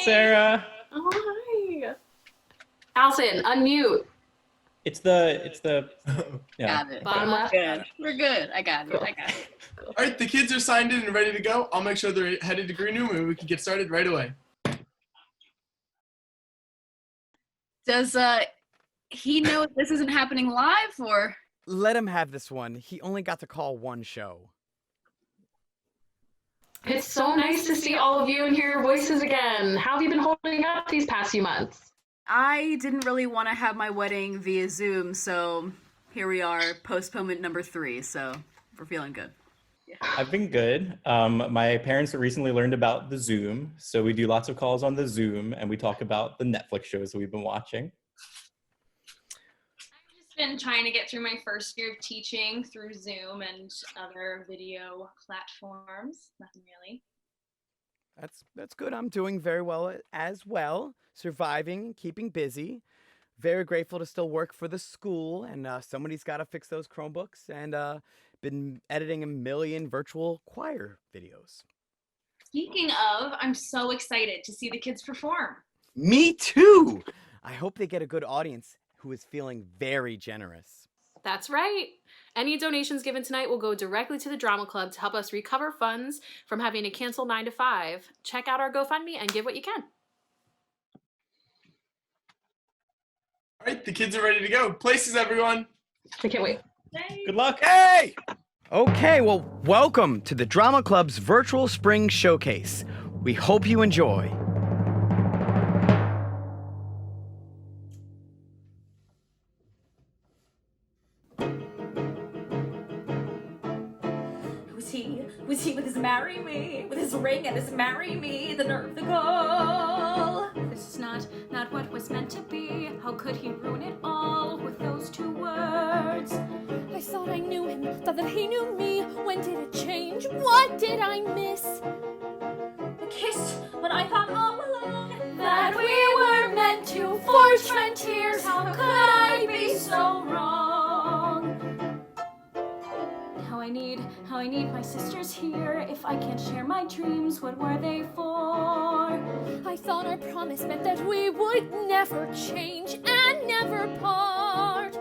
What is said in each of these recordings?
Sarah. Oh, hi. Allison, unmute. It's the yeah. Got it. Bottom left. Good. We're good. I got it. Cool. I got it. Cool. All right, the kids are signed in and ready to go. I'll make sure they're headed to green room and we can get started right away. Does he know this isn't happening live or? Let him have this one. He only got to call one show. It's so nice to see all of you and hear your voices again. How have you been holding up these past few months? I didn't really want to have my wedding via Zoom, so here we are, postponement number 3. So we're feeling good. I've been good. My parents recently learned about the Zoom, so we do lots of calls on the Zoom, and we talk about the Netflix shows that we've been watching. I've just been trying to get through my first year of teaching through Zoom and other video platforms. Nothing really. That's good. I'm doing very well as well. Surviving, keeping busy. Very grateful to still work for the school, and somebody's got to fix those Chromebooks, and been editing a million virtual choir videos. Speaking of, I'm so excited to see the kids perform. Me too! I hope they get a good audience who is feeling very generous. That's right. Any donations given tonight will go directly to the Drama Club to help us recover funds from having to cancel 9 to 5. Check out our GoFundMe and give what you can. All right, the kids are ready to go. Places, everyone. I can't wait. Good luck. Hey! Okay, well, welcome to the Drama Club's virtual spring showcase. We hope you enjoy. Who's he with his marry me? With his ring and his marry me, the nerve, the gall. This is not what was meant to be. How could he ruin it all with those 2 words? I thought I knew him, thought that he knew me. When did it change? What did I miss? A kiss when I thought all along That we were meant to forge frontiers. How could I be so wrong? How I need my sisters here. If I can't share my dreams, what were they for? I thought our promise meant that we would never change and never part.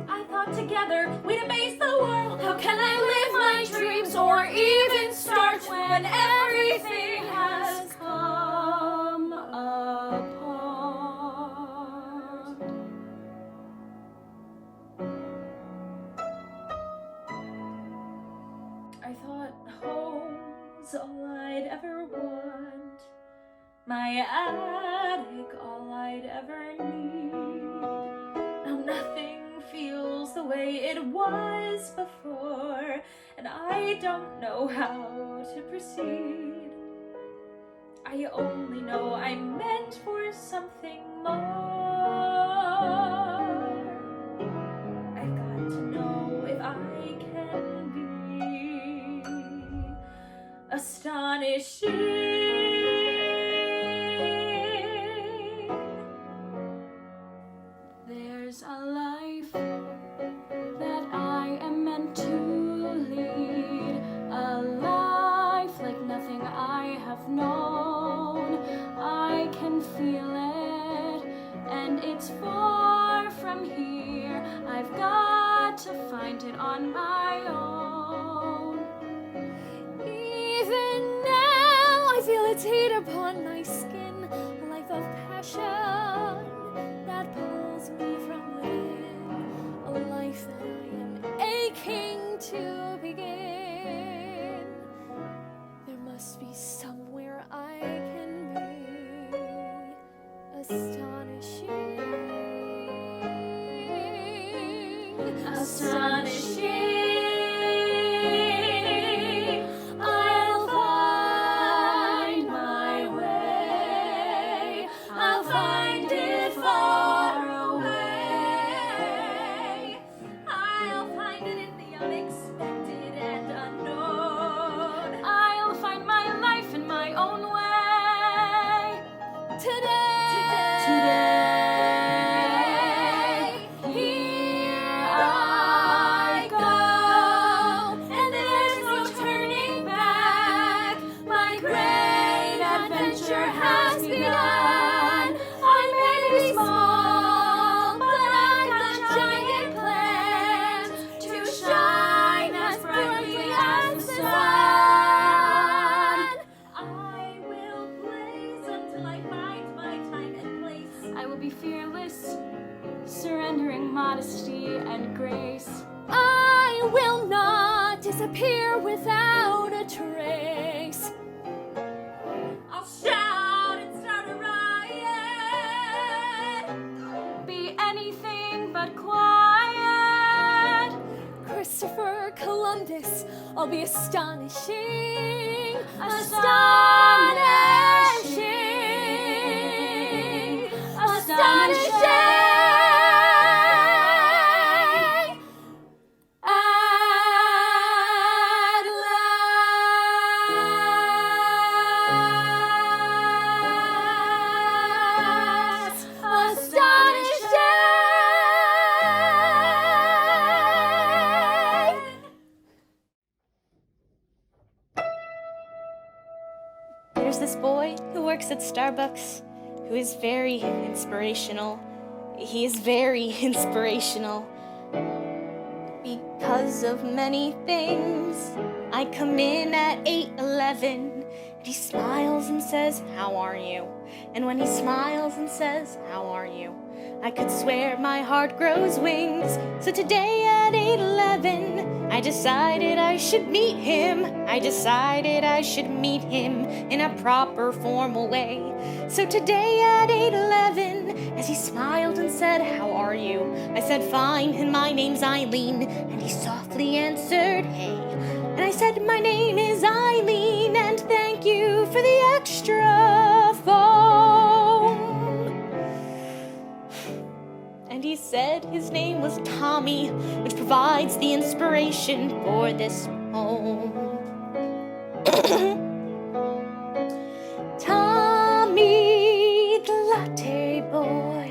I thought together we'd amaze the world. How can I live my dreams or even start when everything has come apart? I thought home's all I'd ever want, my attic all I'd ever need. Now nothing feels the way it was before, and I don't know how to proceed. I only know I'm meant for something more. I've got to know if I can be astonishing. There's a life that I am meant to lead, a life like nothing I have known. I can feel it, and it's far from here. I've got to find it on my own. Even now I feel its heat upon my skin, a life of passion that pulls me from within, a life that I am aching to begin. There must be somewhere I can be astonishing. Astonishing. I'll find my way. I'll find it far away. I'll find it in the unexpected and unknown. I'll find my life in my own way. Today, here I go. surrendering modesty and grace. I will not disappear without a trace. I'll shout and start a riot, be anything but quiet. Christopher Columbus, I'll be astonishing. Astonishing. Astonishing. At last. Astonishing. There's this boy who works at Starbucks who is very inspirational. He is very inspirational. Because of many things, I come in at 8:11, and he smiles and says, "How are you?" And when he smiles and says, "How are you?" I could swear my heart grows wings. So today at 8:11, I decided I should meet him. I decided I should meet him in a proper formal way. So today at 8:11, as he smiled and said, "How are you?" I said, "Fine, and my name's Eileen." And he softly answered, "Hey." And I said, "My name is Eileen, and thank you for the extra phone." And he said his name was Tommy, which provides the inspiration for this poem. Tommy, the latte boy,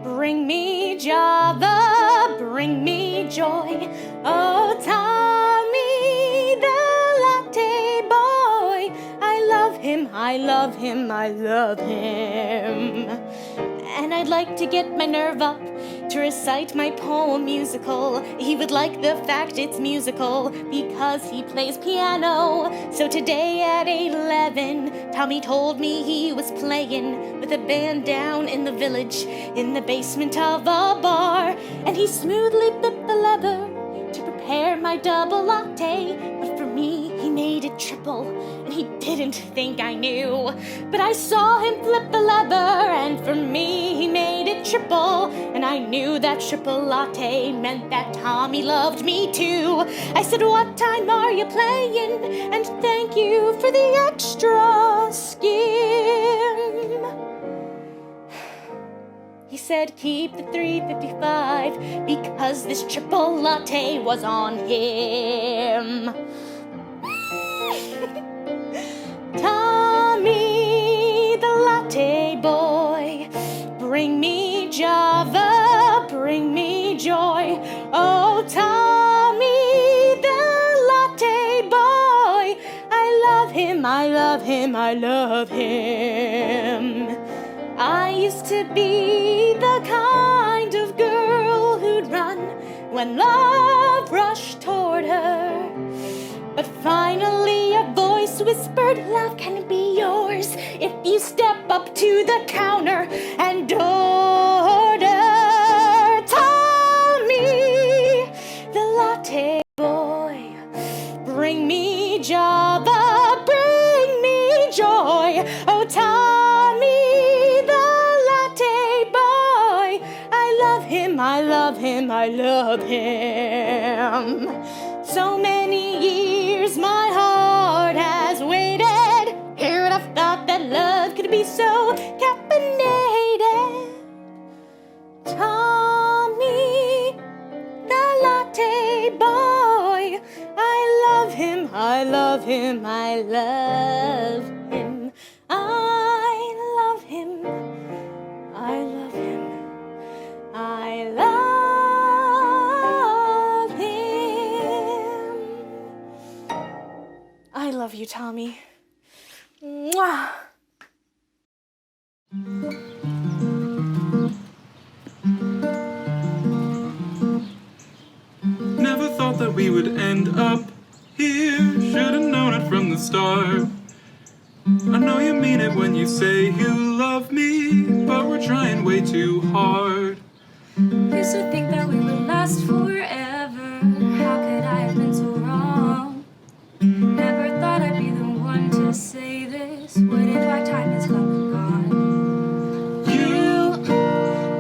bring me Java, bring me joy. Oh, Tommy, the latte boy, I love him, I love him, I love him. And I'd like to get my nerve up to recite my poem musical. He would like the fact it's musical because he plays piano. So today at 8:11, Tommy told me he was playing with a band down in the village in the basement of a bar. And he smoothly flipped the lever to prepare my double latte. But for me, he made it triple, and he didn't think I knew. But I saw him flip the lever, and for me, he made it triple. And I knew that triple latte meant that Tommy loved me too. I said, "What time are you playing? And thank you for the extra skim." He said, "Keep the 355 because this triple latte was on him." Tommy, the latte boy, bring me Java, bring me joy. Oh, Tommy, the latte boy, I love him, I love him, I love him. I used to be the kind of girl who'd run when love rushed toward her. But finally a voice whispered, "Love can be yours if you step up to the counter and order." Tommy, the latte boy, bring me Java, bring me joy. Oh, Tommy, the latte boy, I love him, I love him, I love him. So many years my heart has waited. Who would have thought that love could be so caffeinated? Tommy, the latte boy, I love him, I love him, I love him. I love him, I love him, I love him. I love you, Tommy. Mwah! Never thought that we would end up here. Should've known it from the start. I know you mean it when you say you love me, but we're trying way too hard. used to think that we would last forever. How could I have been so wrong? Never thought I'd be the one to say this. What if our time is come and gone?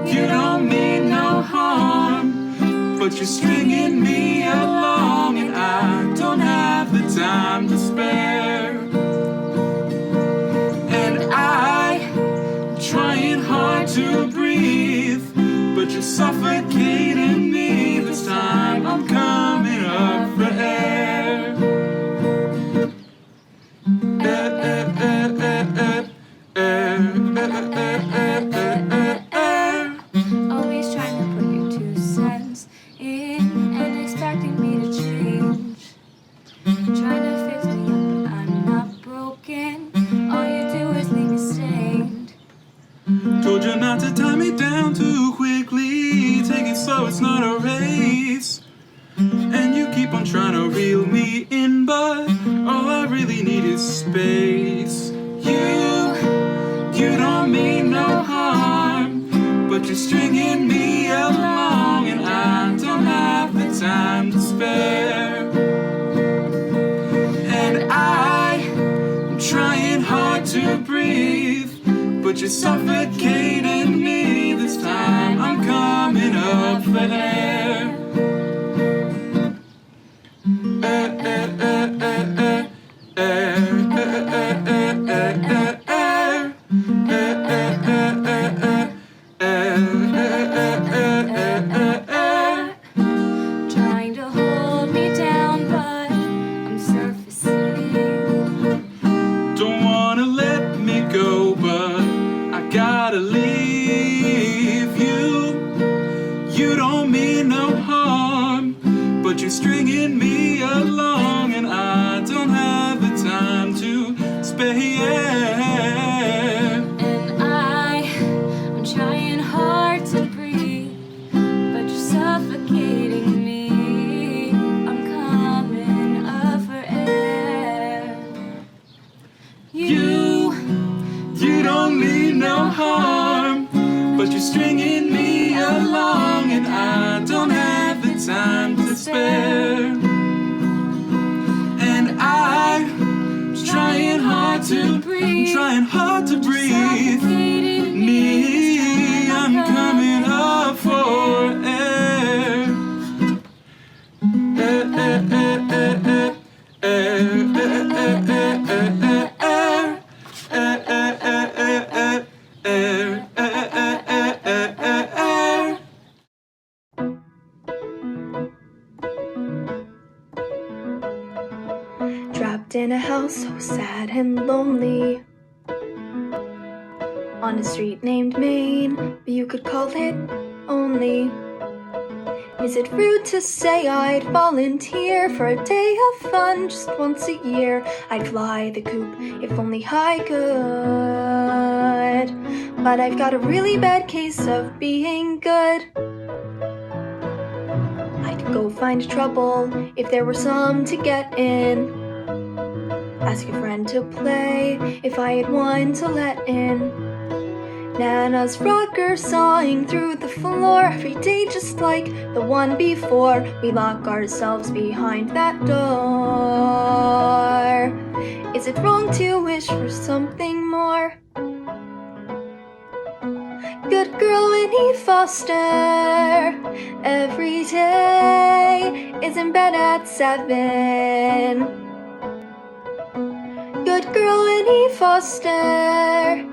You don't mean no harm, but you're stringing me along, and I don't have the time to spare. And I'm trying hard to breathe, but you're suffocating me. This time I'm coming up for air. Always trying to put your 2 cents in and expecting me to change. Trying to fix me up, but I'm not broken. All you do is leave me stained. Told you not to tie me down too quickly. Take it slow, it's not a race. And you keep on trying to reel me in, but all I really need is space. You don't mean no harm, but you're stringing me along, and I don't have the time to spare. And I'm trying hard to breathe, but you're suffocating me. This time I'm coming up for air. Trying to hold me down, but I'm surfacing. Don't wanna let me go, but I gotta leave you. You don't mean no harm, but you're stringing me along, and I don't have the time to spare. And I'm trying hard to breathe, but you're suffocating me. I'm coming up for air. You don't mean no harm, but you're stringing me along, and I don't have the time to spare. And I'm trying hard to breathe, Me, I'm coming up for air. Trapped in a house so sad and lonely, on a street named Maine, but you could call it only. Is it rude to say I'd volunteer for a day of fun just once a year? I'd fly the coop if only I could, but I've got a really bad case of being good. I'd go find trouble if there were some to get in, ask a friend to play if I had one to let in. Nana's rocker sawing through the floor every day just like the one before. We lock ourselves behind that door. Is it wrong to wish for something more? Good girl Winnie Foster every day is in bed at 7. Good girl Winnie Foster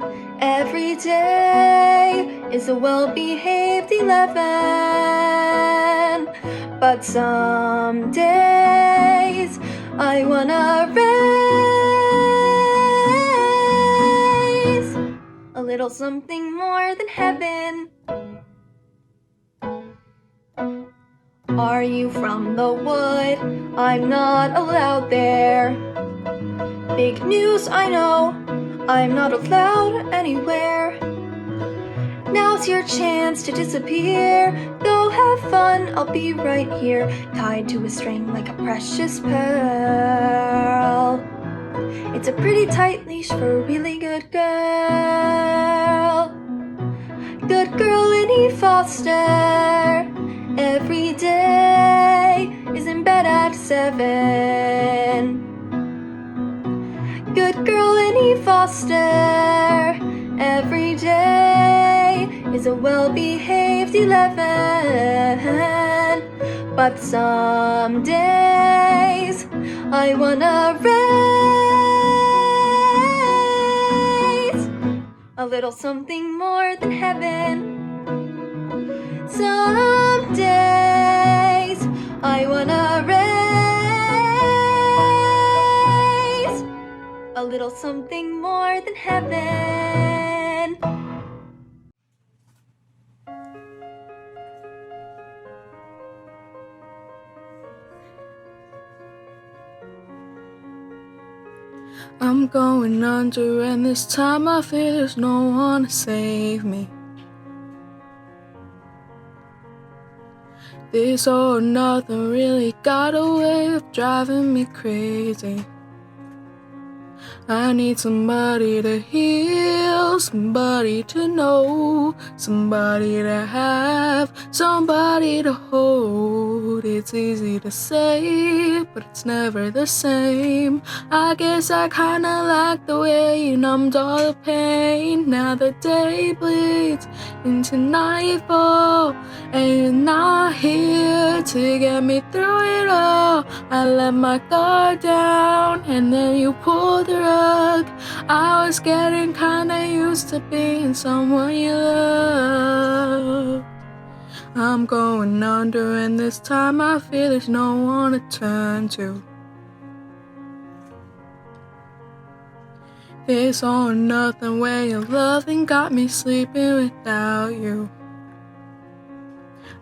every day is a well-behaved 11. But some days I wanna raise a little something more than heaven. Are you from the wood? I'm not allowed there. Big news, I know, I'm not allowed anywhere. Now's your chance to disappear. Go have fun, I'll be right here, tied to a string like a precious pearl. It's a pretty tight leash for a really good girl. Good girl Winnie Foster 7. Good girl Annie Foster, every day is a well-behaved 11. But some days I wanna raise a little something more than heaven. Some days I wanna raise a little something more than heaven. I'm going under, and this time I feel there's no one to save me. This all or nothing really got a way of driving me crazy. I need somebody to heal, somebody to know, somebody to have, somebody to hold. It's easy to say, but it's never the same. I guess I kinda like the way you numbed all the pain. Now the day bleeds into nightfall, and you're not here to get me through it all. I let my guard down, and then you pulled the rug. I was getting kinda used to being someone you love. I'm going under, and this time I feel there's no one to turn to. This all or nothing way of loving got me sleeping without you.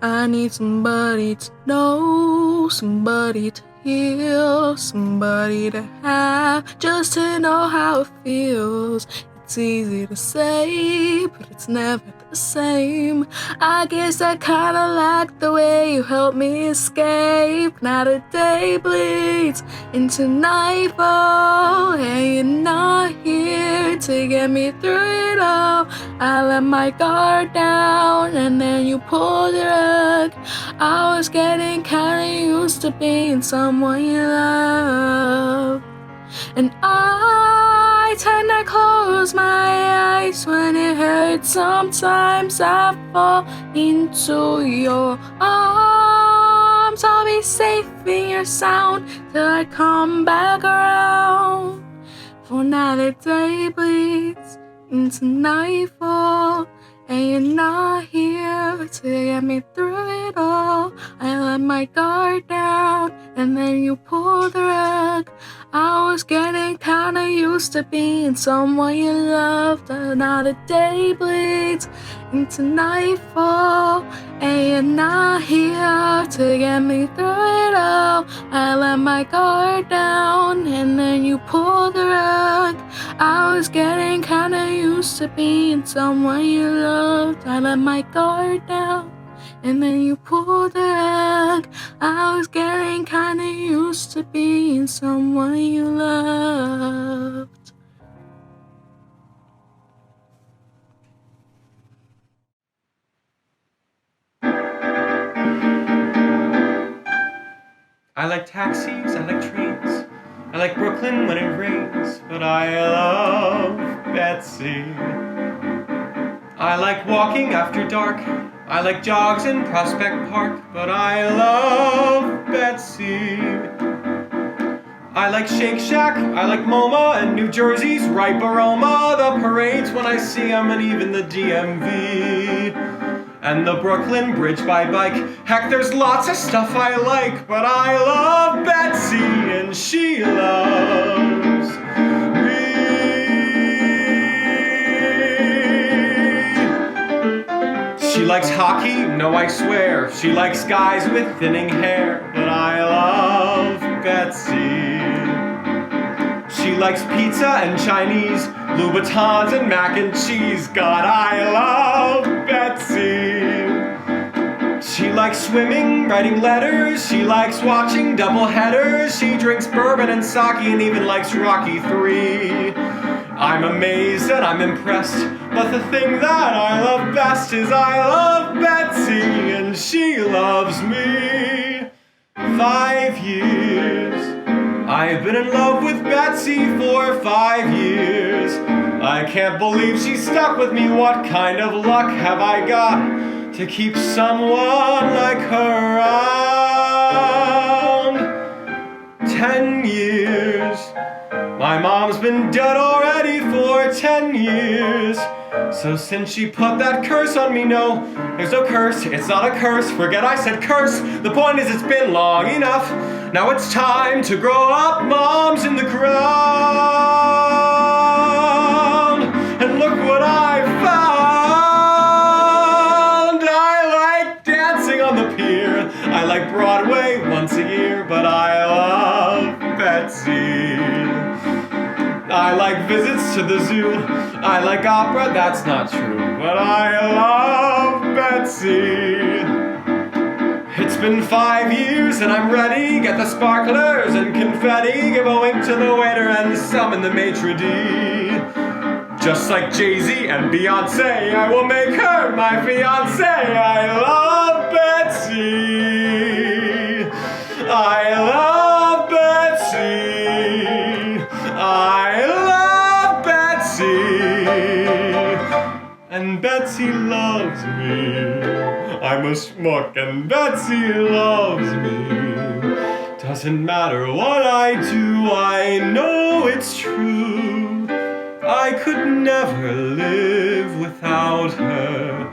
I need somebody to know, somebody to heal, somebody to have, just to know how it feels. It's easy to say, but it's never the same. I guess I kinda like the way you help me escape. Now the day bleeds into nightfall, and you're not here to get me through it all. I let my guard down, and then you pulled the rug. I was getting kinda used to being someone you love. And I tend to close my eyes when it hurts. Sometimes I fall into your arms. I'll be safe in your sound till I come back around. For now the day bleeds into nightfall, and you're not here to get me through it all. I let my guard down, and then you pulled the rug. I was getting kinda used to being someone you loved. And now the day bleeds into nightfall, and you're not here to get me through it all. I let my guard down, and then you pulled the rug. I was getting kinda used to being someone you loved. I let my guard down, and then you pulled the rug. I was getting kinda used to being someone you loved. I like taxis, I like trains, I like Brooklyn when it rains, but I love Betsy. I like walking after dark, I like jogs in Prospect Park, but I love Betsy. I like Shake Shack, I like MoMA and New Jersey's ripe aroma, the parades when I see 'em and even the DMV. And the Brooklyn Bridge by bike. Heck, there's lots of stuff I like, but I love Betsy and she loves me. She likes hockey, no I swear. She likes guys with thinning hair, but I love Betsy. She likes pizza and Chinese, Louboutins and mac and cheese. God, I love Betsy. She likes swimming, writing letters. She likes watching doubleheaders. She drinks bourbon and sake and even likes Rocky III. I'm amazed and I'm impressed, but the thing that I love best is I love Betsy and she loves me. 5 years I've been in love with Betsy for 5 years. I can't believe she stuck with me. What kind of luck have I got to keep someone like her around? 10 years. My mom's been dead already for 10 years. So since she put that curse on me, no, there's no curse, it's not a curse, forget I said curse. The point is it's been long enough, now it's time to grow up, mom's in the ground. And look what I found. I like dancing on the pier, I like Broadway once a year, but I love Betsy. I like visits to the zoo, I like opera, that's not true, but I love Betsy. It's been 5 years and I'm ready, get the sparklers and confetti, give a wink to the waiter and summon the maitre d'. Just like Jay-Z and Beyonce, I will make her my fiancé. I love Betsy. I love Betsy. I love Betsy. And Betsy loves me. I'm a schmuck and Betsy loves me. Doesn't matter what I do, I know it's true. I could never live without her.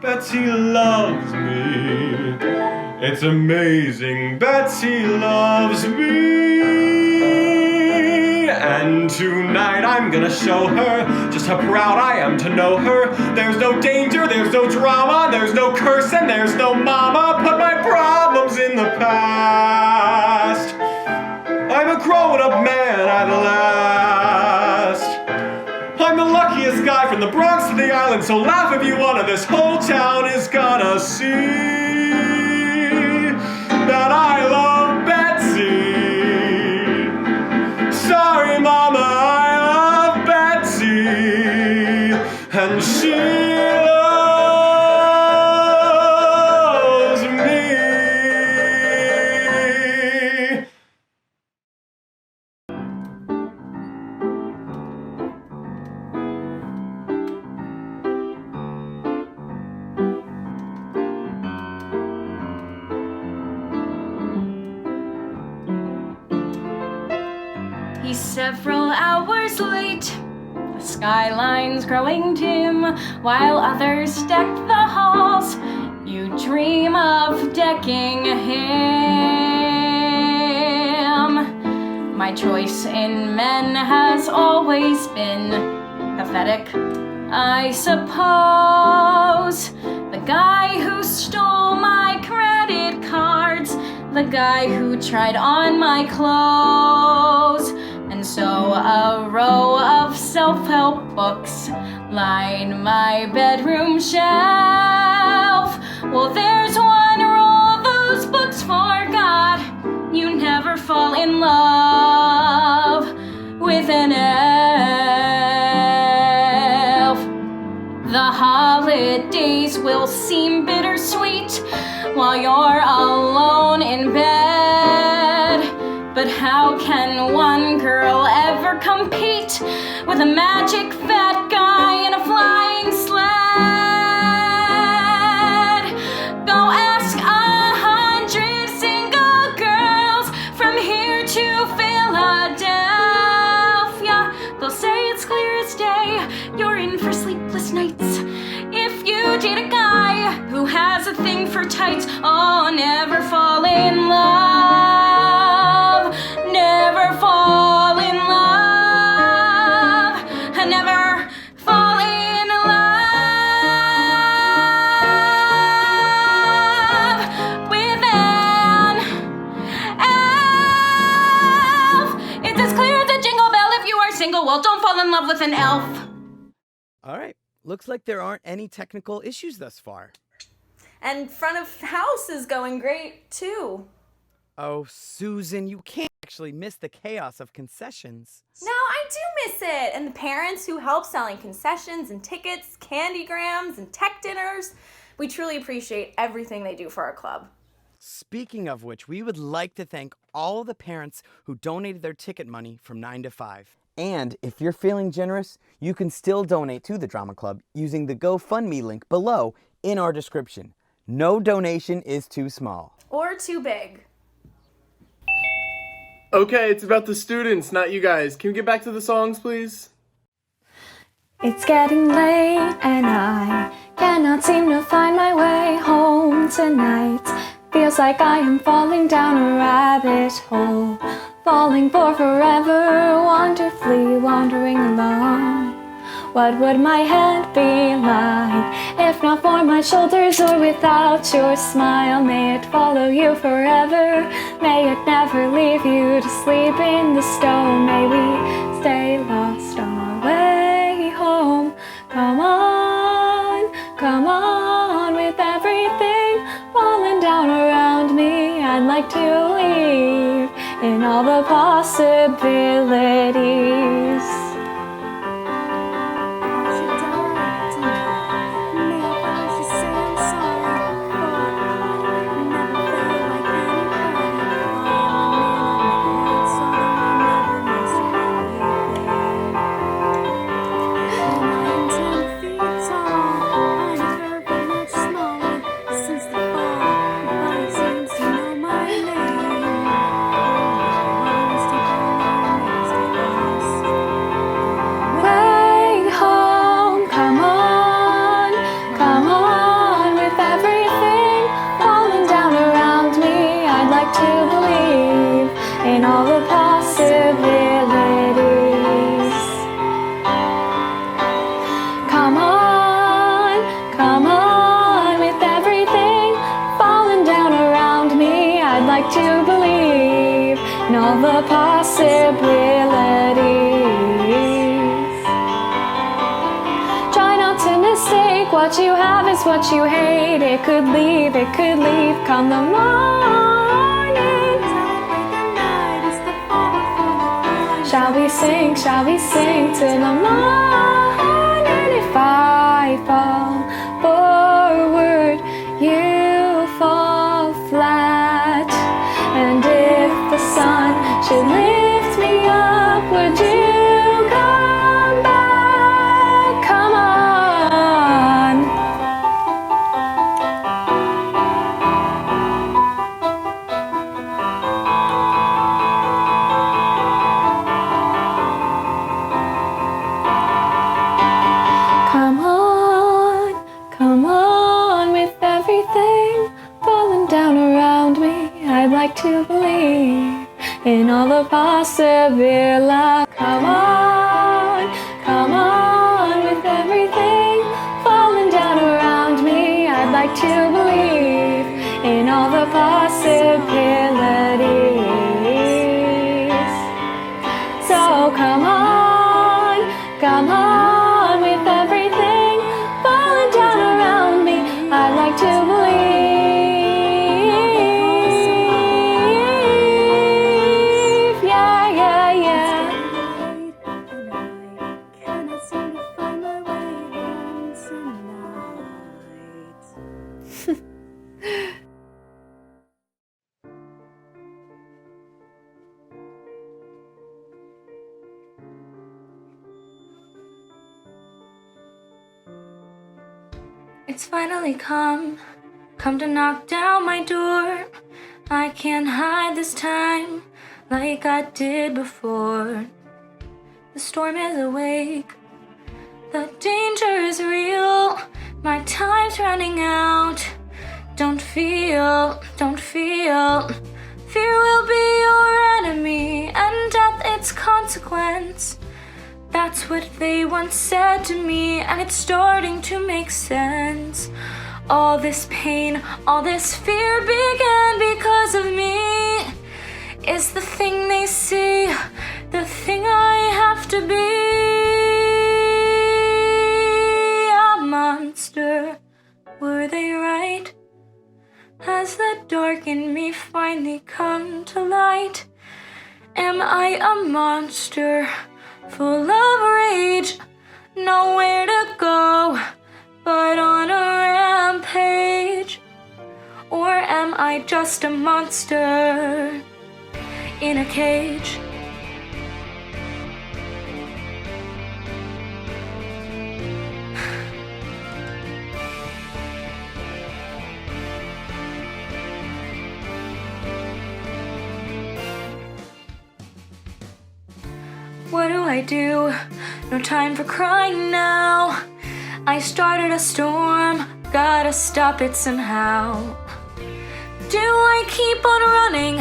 Betsy loves me. It's amazing, Betsy loves me. And tonight I'm gonna show her just how proud I am to know her. There's no danger, there's no drama, there's no curse and there's no mama. Put my problems in the past. I'm a grown-up man at last. I'm the luckiest guy from the Bronx to the island, so laugh if you wanna. This whole town is gonna see that I love Betsy. Sorry, mama, I love Betsy. And she loves me. He's several hours late. The skyline's growing dim, while others deck the halls. You dream of decking him. My choice in men has always been pathetic, I suppose. The guy who stole my credit cards, the guy who tried on my clothes. And so a row of self-help books line my bedroom shelf. Well, there's one rule those books forgot: you never fall in love with an elf. The holidays will seem bittersweet while you're alone in bed. But how can one girl ever compete with a magic fat guy in a flying sled? Go ask 100 single girls from here to Philadelphia. They'll say it's clear as day you're in for sleepless nights if you date a guy who has a thing for tights. Oh, never fall in love. Never fall in love. Never fall in love with an elf. It's as clear as a jingle bell if you are single. Well, don't fall in love with an elf. All right. Looks like there aren't any technical issues thus far. And front of house is going great, too. Oh, Susan, you can't actually miss the chaos of concessions. No, I do miss it. And the parents who help selling concessions and tickets, candygrams and tech dinners. We truly appreciate everything they do for our club. Speaking of which, we would like to thank all the parents who donated their ticket money from 9 to 5. And if you're feeling generous, you can still donate to the Drama Club using the GoFundMe link below in our description. No donation is too small. Or too big. Okay, it's about the students, not you guys. Can we get back to the songs, please? It's getting late and I cannot seem to find my way home tonight. Feels like I am falling down a rabbit hole, falling for forever, wonderfully wandering alone. What would my head be like if not for my shoulders or without your smile? May it follow you forever, may it never leave you to sleep in the stone. May we stay lost on our way home. Come on with everything falling down around me. I'd like to believe in all the possibilities. All the possibilities. Try not to mistake what you have is what you hate. It could leave come the morning. Shall we sing till the morning? If I fall forward, you fall flat. And if the sun should lift me up, would you come back? Come on. Come on with everything falling down around me. I'd like to believe in all the possibilities. Come on with everything falling down around me. I'd like to believe in all the possibilities. So come on with everything falling down around me. I'd like to believe. It's finally come to knock down my door. I can't hide this time like I did before. The storm is awake, the danger is real. My time's running out. Don't feel. Fear will be your enemy and death its consequence. That's what they once said to me, and it's starting to make sense. All this pain, all this fear began because of me. Is the thing they see, the thing I have to be. A monster, were they right? Has the dark in me finally come to light? Am I a monster? Full of rage, nowhere to go but on a rampage? Or am I just a monster in a cage? What do I do? No time for crying now. I started a storm, gotta stop it somehow. Do I keep on running?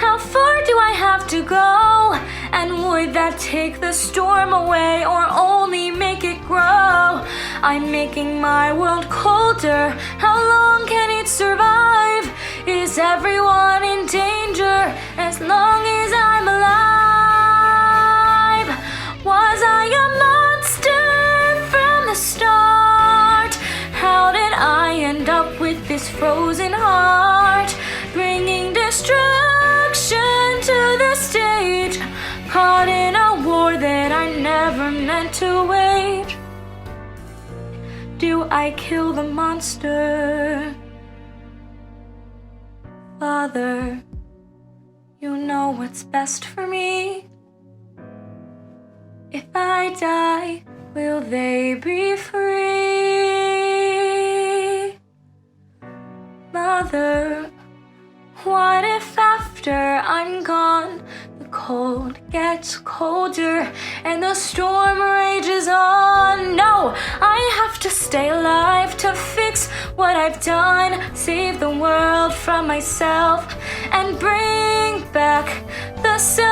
How far do I have to go? And would that take the storm away or only make it grow? I'm making my world colder. How long can it survive? Is everyone in danger as long as I'm alive? Was I a monster from the start? How did I end up with this frozen heart? Bringing destruction to the stage, caught in a war that I never meant to wage. Do I kill the monster? Father, you know what's best for me. If I die, will they be free? Mother, what if after I'm gone, the cold gets colder and the storm rages on? No, I have to stay alive to fix what I've done, save the world from myself, and bring back the sun.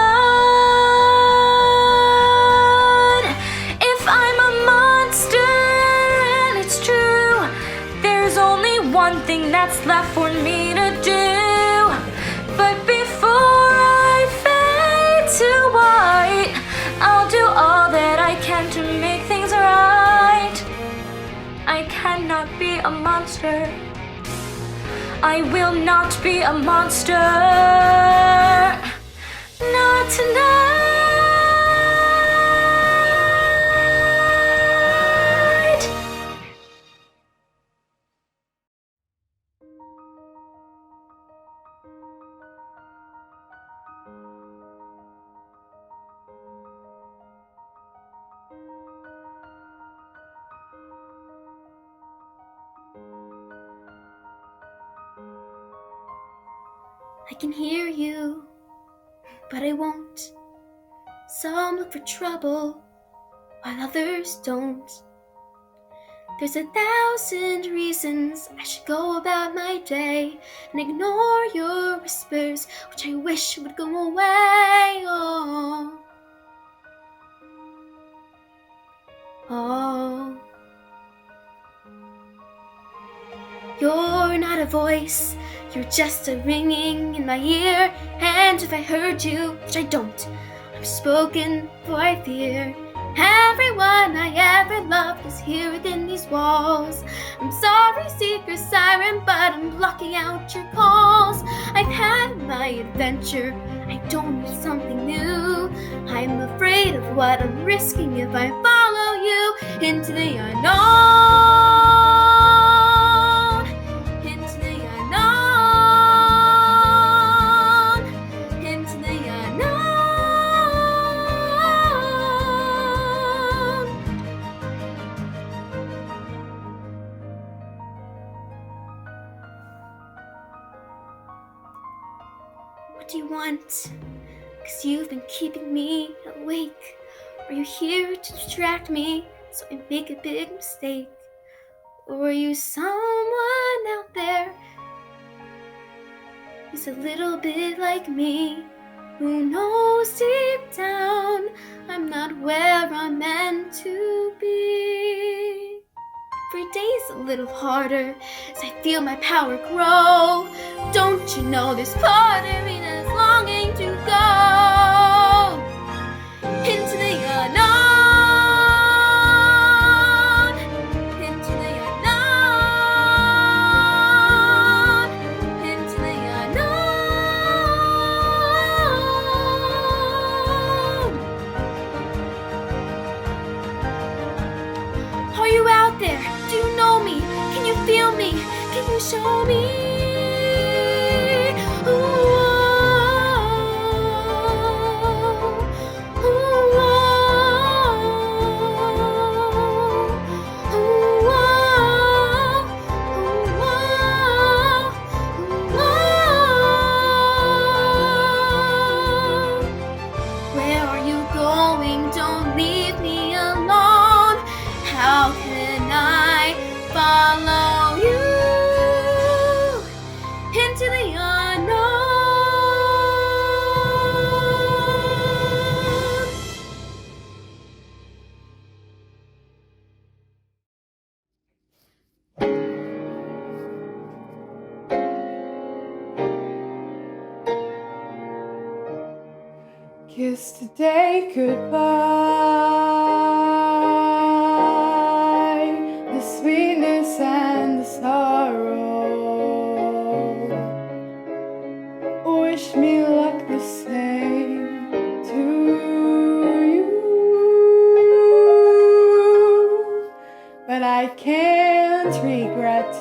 If I'm a monster and it's true, there's only one thing that's left for me to do. But before I fade to white, I'll do all that I can to make things right. I cannot be a monster. I will not be a monster. Not tonight. I can hear you, but I won't. Some look for trouble, while others don't. There's 1,000 reasons I should go about my day and ignore your whispers, which I wish would go away. Oh, oh. You're not a voice, you're just a ringing in my ear. And if I heard you, which I don't, I'm spoken for I fear. Everyone I ever loved is here within these walls. I'm sorry, seeker siren, but I'm blocking out your calls. I've had my adventure, I don't need something new. I'm afraid of what I'm risking if I follow you into the unknown. What do you want? 'Cause you've been keeping me awake. Are you here to distract me so I make a big mistake? Or are you someone out there who's a little bit like me, who knows deep down I'm not where I'm meant to be? Every day's a little harder as I feel my power grow. Don't you know this part of me that's longing to go into the unknown, into the unknown, into the unknown. Are you out there? Do you know me? Can you feel me? Can you show me? Kiss today goodbye, the sweetness and the sorrow. Wish me luck the same to you, but I can't regret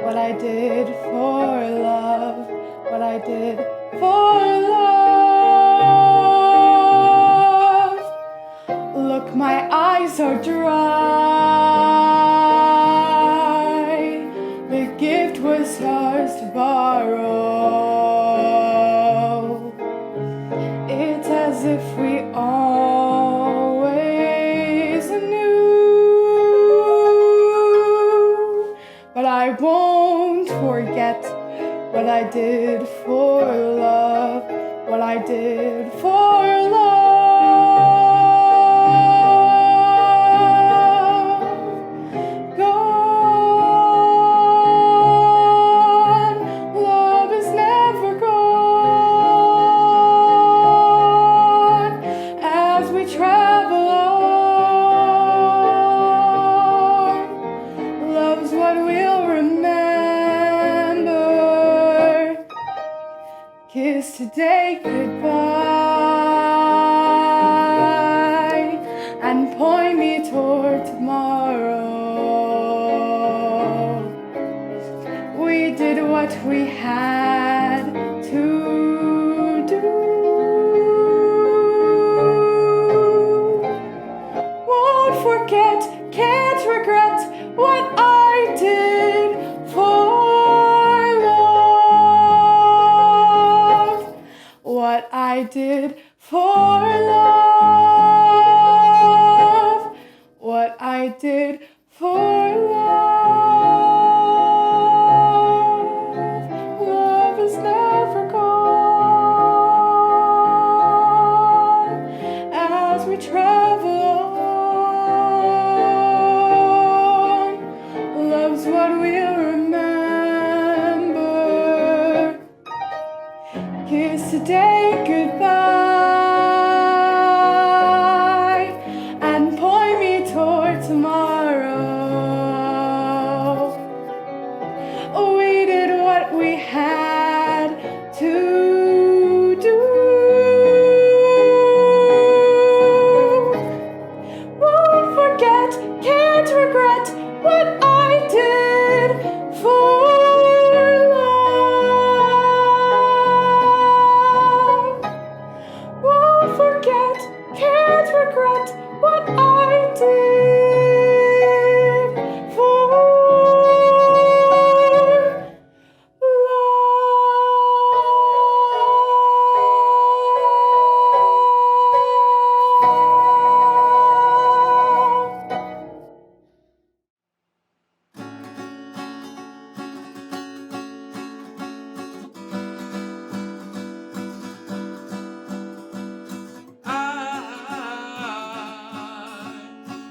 what I did for love, what I did for love. Look, my eyes are dry. The gift was ours to borrow. It's as if we always knew. But I won't forget what I did for love, what I did for love. Gone, love is never gone. As we travel on, love's what we'll remember. Kiss today goodbye, and point me toward tomorrow. We did what we had to do. Won't forget, can't regret what I did for love. What I did for love. What I did for love. Love is never gone. As we travel on, love's what we'll remember. Kiss today goodbye, and point me toward tomorrow. We did what we had to do. Won't forget, can't regret what I did for love. Won't forget, can't regret what I did for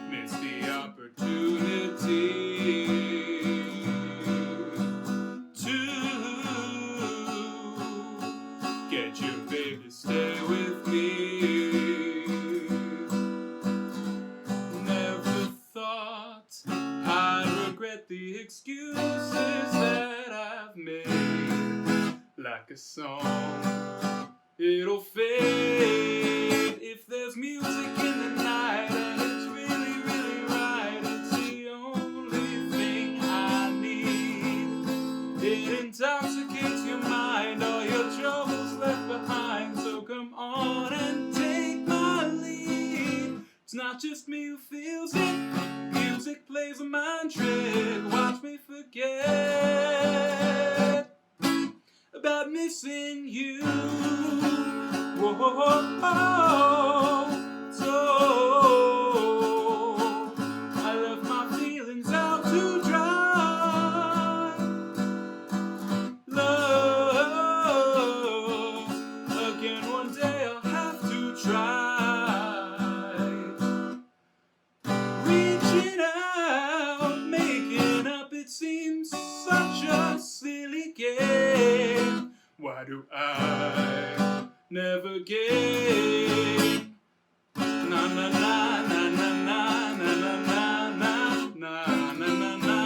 Miss the opportunity to get your baby to stay with me. Never thought I'd regret the excuses that I've made. Like a song, it'll fade if there's music in the night and it's really, really right. It's the only thing I need. It intoxicates your mind, all your troubles left behind. So come on and take my lead. It's not just me who feels it. Music plays a mind trick. Watch me forget about missing you. Whoa, so I left my feelings out to dry. Love again, one day I'll have to try. Reaching out, making up, it seems such a silly game. Why do I never get. Na na na na na na na na na na na na na na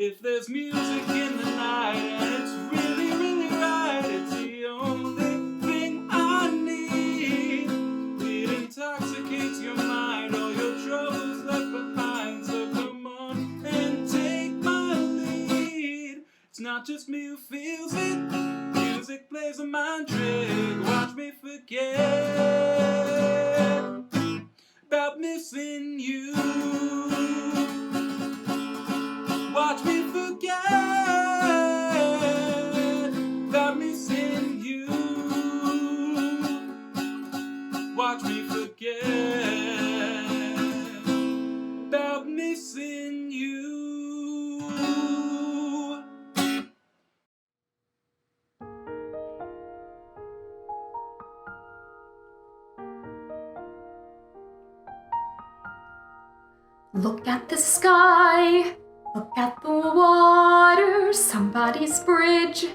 if there's music in the night and it's really, really right, it's the only thing I need. It intoxicates your mind, all your troubles left behind. So come on and take my lead. It's not just me who feels it. Music plays a mind trick. Watch me forget about missing you. Watch me forget about missing you. Watch me forget about missing you. Look at the sky, look at the water, somebody's bridge,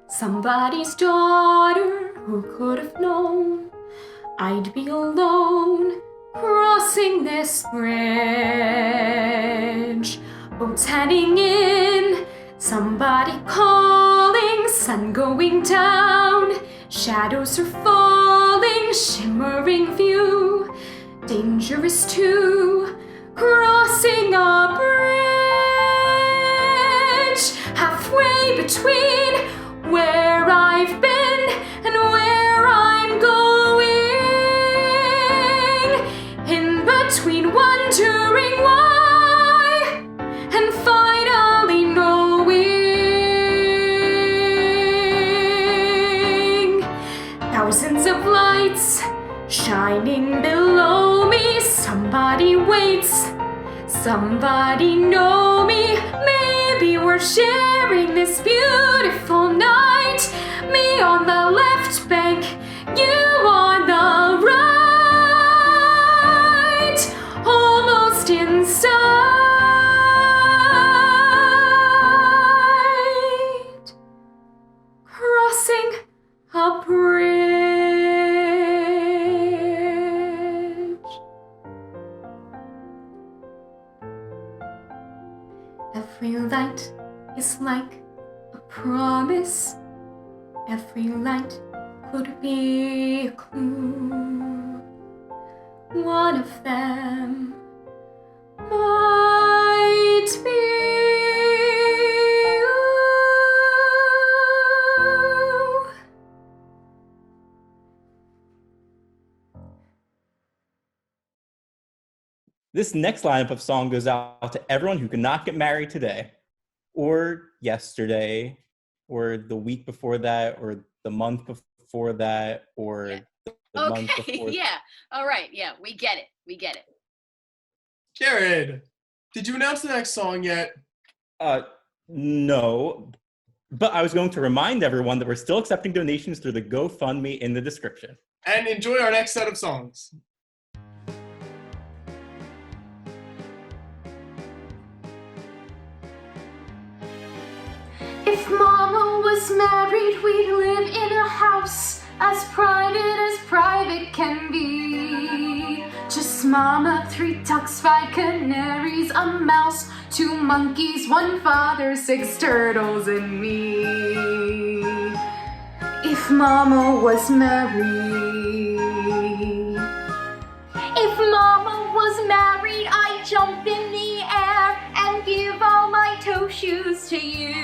somebody's daughter. Who could have known I'd be alone crossing this bridge? Boats heading in, somebody calling, sun going down, shadows are falling, shimmering view, dangerous too. Crossing a bridge, halfway between where I've been and where I'm going, in between wondering why and finally knowing. Thousands of lights shining below me, somebody waits, somebody know me. Maybe we're sharing this beautiful night. Me on the left bank, you on the right, almost inside, crossing a bridge. Every light is like a promise. Every light could be a clue. One of them might be you. This next lineup of song goes out to everyone who could not get married today, or yesterday, or the week before that, or the month before that, or the month Okay, before. yeah. All right, yeah, we get it. We get it. Jared, did you announce the next song yet? No, but I was going to remind everyone that we're still accepting donations through the GoFundMe in the description. And enjoy our next set of songs. If Mama was married, we'd live in a house as private can be. Just Mama, 3 ducks, 5 canaries, a mouse, 2 monkeys, 1 father, 6 turtles, and me. If Mama was married. If Mama was married, I'd jump in the air and give all my toe shoes to you.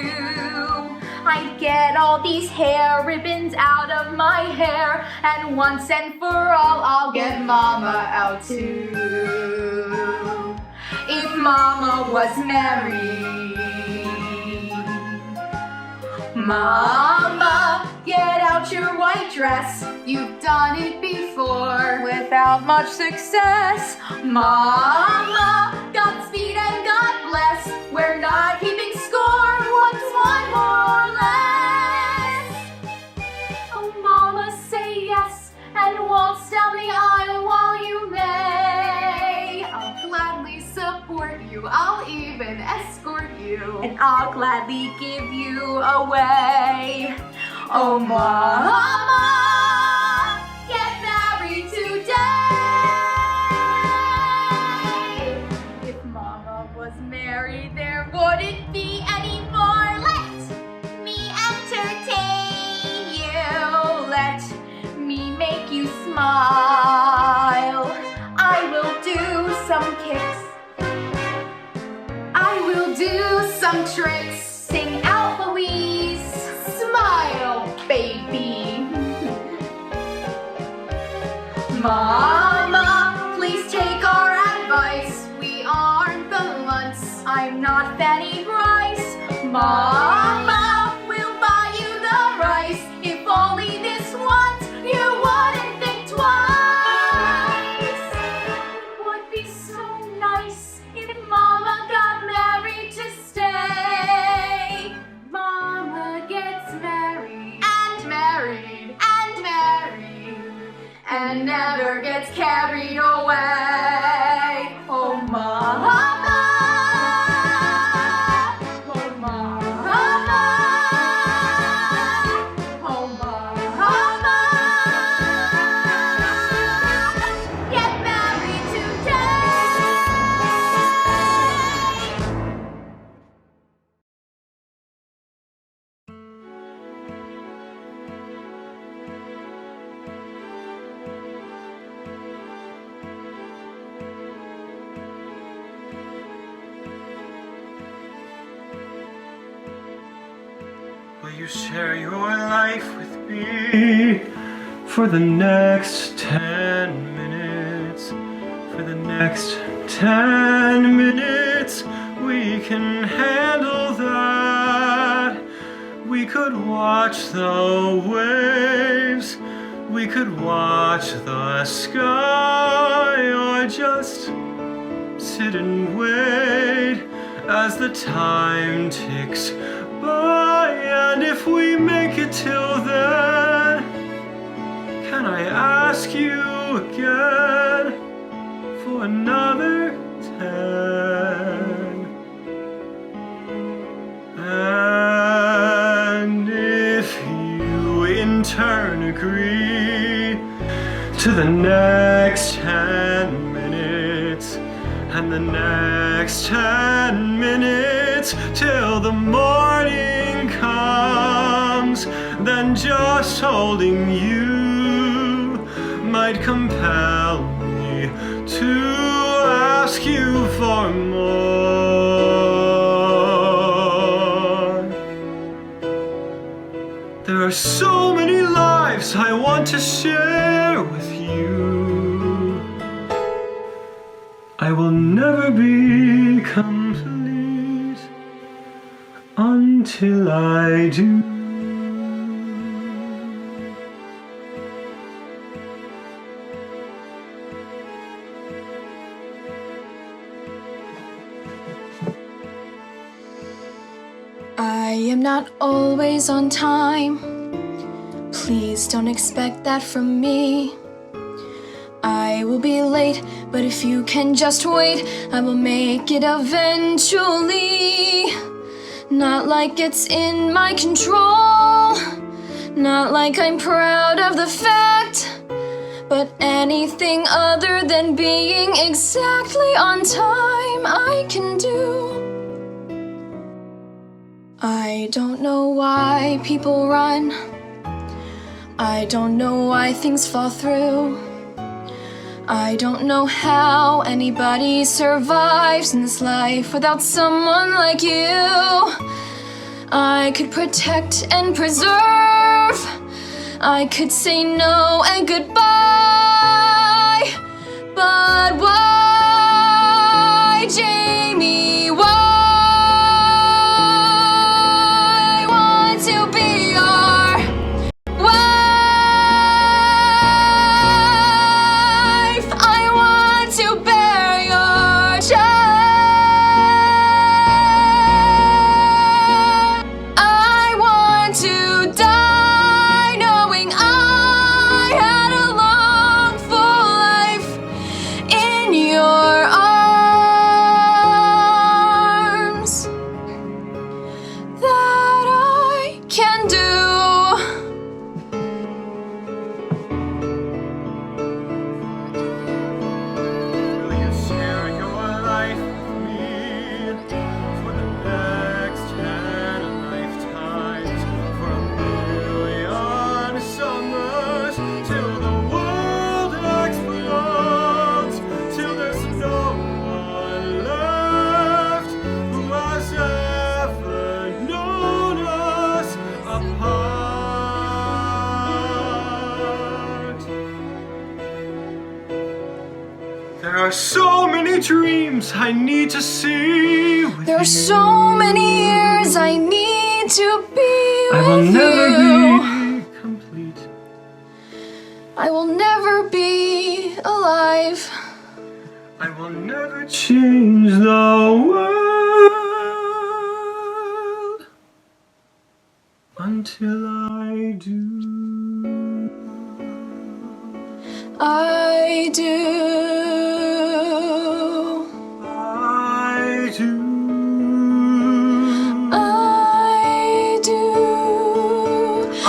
I'd get all these hair ribbons out of my hair, and once and for all, I'll get Mama out too. If Mama was married. Mama, get out your white dress. You've done it before without much success. Mama, Godspeed and God bless. We're not keeping score. What's 1 more or less? Oh, Mama, say yes and waltz down the aisle while you may. I'll you, and I'll gladly give you away. Oh, Mama, get married today. If Mama was married, there wouldn't be any more. Let me entertain you. Let me make you smile. I will do some kicks. I will do some tricks. Sing out, Louise. Smile, baby. Mama, please take our advice. We aren't the Lunts. I'm not Fanny Bryce. Mama, we'll buy you the rice. If only this once you wouldn't think twice. It would be so nice if Mama got married to stay. Mama gets married and married and married and never gets carried away. Oh, Mama. Oh, Mama. Oh, Mama. Get married today. Will you share your life with me for the next 10 minutes? For the next 10 minutes, we can handle that. We could watch the waves, we could watch the sky, or just sit and wait as the time ticks by. And if we make it till then, can I ask you again for another 10? And if you in turn agree to the next 10 minutes and the next 10 minutes till the morning comes, then just holding you might compel me to ask you for more. There are so many lives I want to share with you. I will never be complete until I do. I am not always on time. Please don't expect that from me. I will be late, but if you can just wait, I will make it eventually. Not like it's in my control, not like I'm proud of the fact, but anything other than being exactly on time I can do. I don't know why people run. I don't know why things fall through. I don't know how anybody survives in this life without someone like you. I could protect and preserve. I could say no and goodbye. But why, Jamie? Why? I want to be your wife. I want to bear your child. I want to die knowing I had a long, full There are so many dreams I need to see with There are so many years I need to be I will with never you. be complete. I will never be alive. I will never change the world until I do. I do. I do. I do. I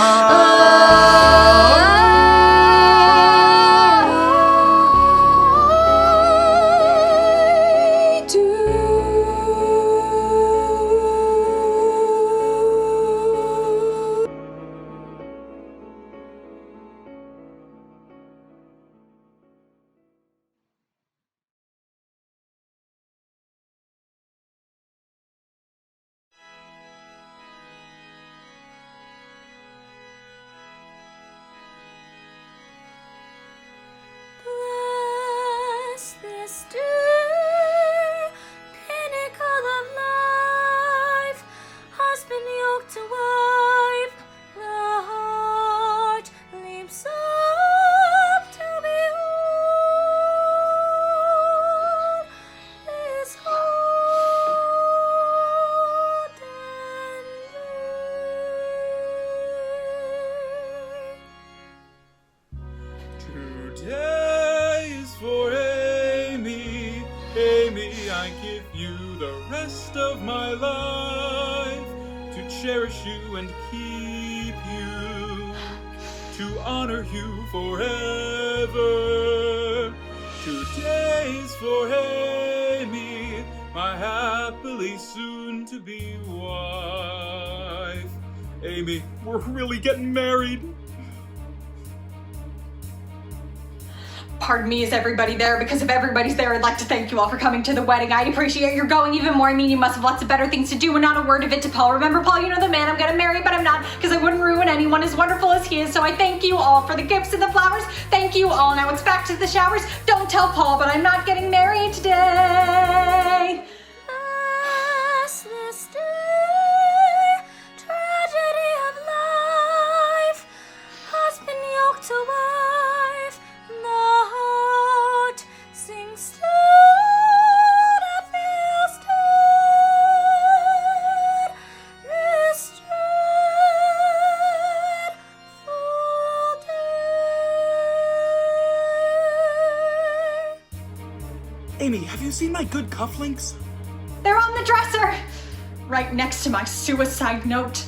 do. Bless this day, pinnacle of life, husband yoked to wife, the heart leaps up to behold this golden Today is for Amy. Amy, I give you the rest of my life to cherish you and keep you, to honor you forever. Today is for Amy, my happily soon to be wife. Amy, we're really getting married. Pardon me, is everybody there? Because if everybody's there, I'd like to thank you all for coming to the wedding. I appreciate your going even more. I mean, you must have lots of better things to do, and not a word of it to Paul. Remember, Paul, you know the man I'm gonna marry, but I'm not, because I wouldn't ruin anyone as wonderful as he is. So I thank you all for the gifts and the flowers. Thank you all. Now it's back to the showers. Don't tell Paul, but I'm not getting married today. Bless this day, tragedy of life, husband yoked to wife, the heart sings still to feel stirred, this dreadful day. Amy, have you seen my good cufflinks? They're on the dresser, right next to my suicide note.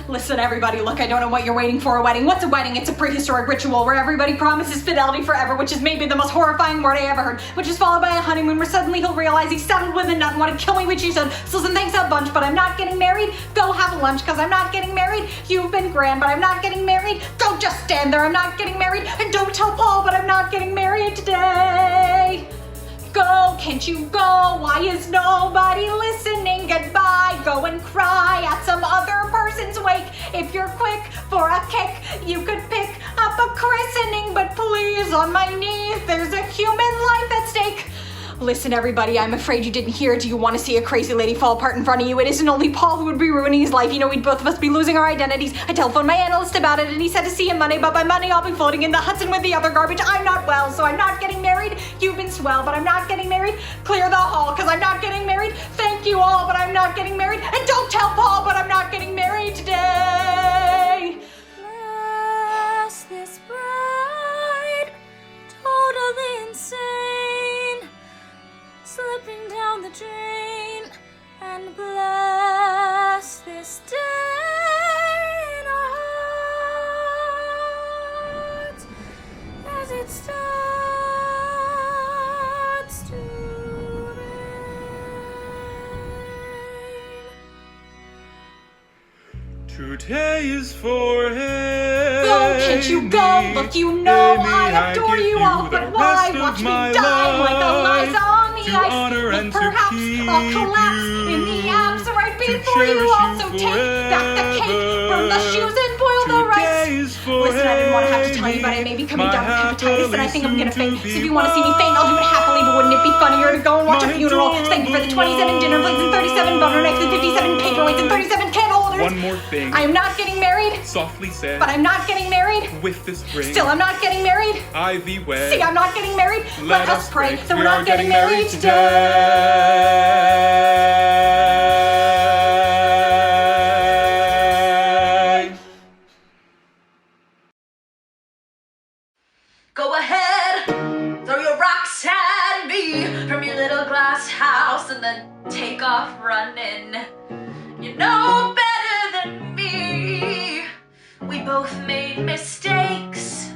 Listen, everybody, look, I don't know what you're waiting for. A wedding. What's a wedding? It's a prehistoric ritual where everybody promises fidelity forever, which is maybe the most horrifying word I ever heard, which is followed by a honeymoon where suddenly he'll realize he's settled with a nut and want to kill me, which he said. So listen, thanks a bunch, but I'm not getting married. Go have lunch, because I'm not getting married. You've been grand, but I'm not getting married. Don't just stand there. I'm not getting married. And don't tell Paul, but I'm not getting married today. Go, can't you go? Why is nobody listening? Goodbye, go and cry at some other person's wake. If you're quick for a kick, you could pick up a christening, but please, on my knees, there's a human life at stake. Listen, everybody, I'm afraid you didn't hear. Do you want to see a crazy lady fall apart in front of you? It isn't only Paul who would be ruining his life. You know, we'd both of us be losing our identities. I telephoned my analyst about it, and he said to see him Monday, but by Monday I'll be floating in the Hudson with the other garbage. I'm not well, so I'm not getting married. You've been swell, but I'm not getting married. Clear the hall, because I'm not getting married. Thank you all, but I'm not getting married. And don't tell Paul, but I'm not getting married today. Bless this bride, totally insane, slipping down the drain, and bless this day in our hearts as it starts to Today is for Amy. Go, can't you go? Look, you know I adore you all, but why watch me die like Eliza on the ice? Look, perhaps I'll collapse in the abs right before you all. So take back the cake, burn the shoes, and boil the rice. forehead. Listen, I didn't want to have to tell you, but I may be coming down with hepatitis, and I think I'm gonna faint. So if you want to see me faint, I'll do it happily. But wouldn't it be funnier to go and watch a funeral? Thank you for the 27 dinner plates and 37 butter knives and 57 paperweights and 37 candle holders. One more thing. I am not getting married. Softly said. But I'm not getting married. With this ring. Still, I'm not getting married. Ivy wed. See, I'm not getting married. Let us pray that we're not getting married today. Go ahead, throw your rocks at me from your little glass house and then take off running. You know better than me. We both made mistakes,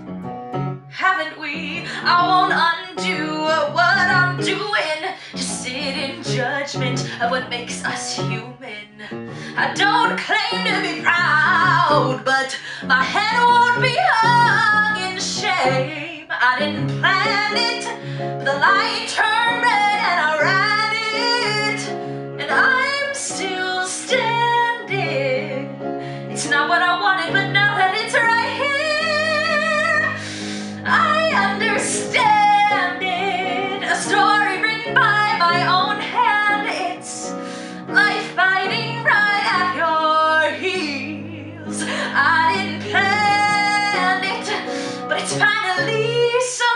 haven't we? I won't undo what I'm doing. Just sit in judgment of what makes us human. I don't claim to be proud, but my head won't be hung in shame. I didn't plan it, but the light turned red and I ran it, and I'm still standing. It's not what I wanted, but now that it's right here, I understand it. A story written by my own hand. It's life fighting right at your heels. I didn't plan it, but it's finally something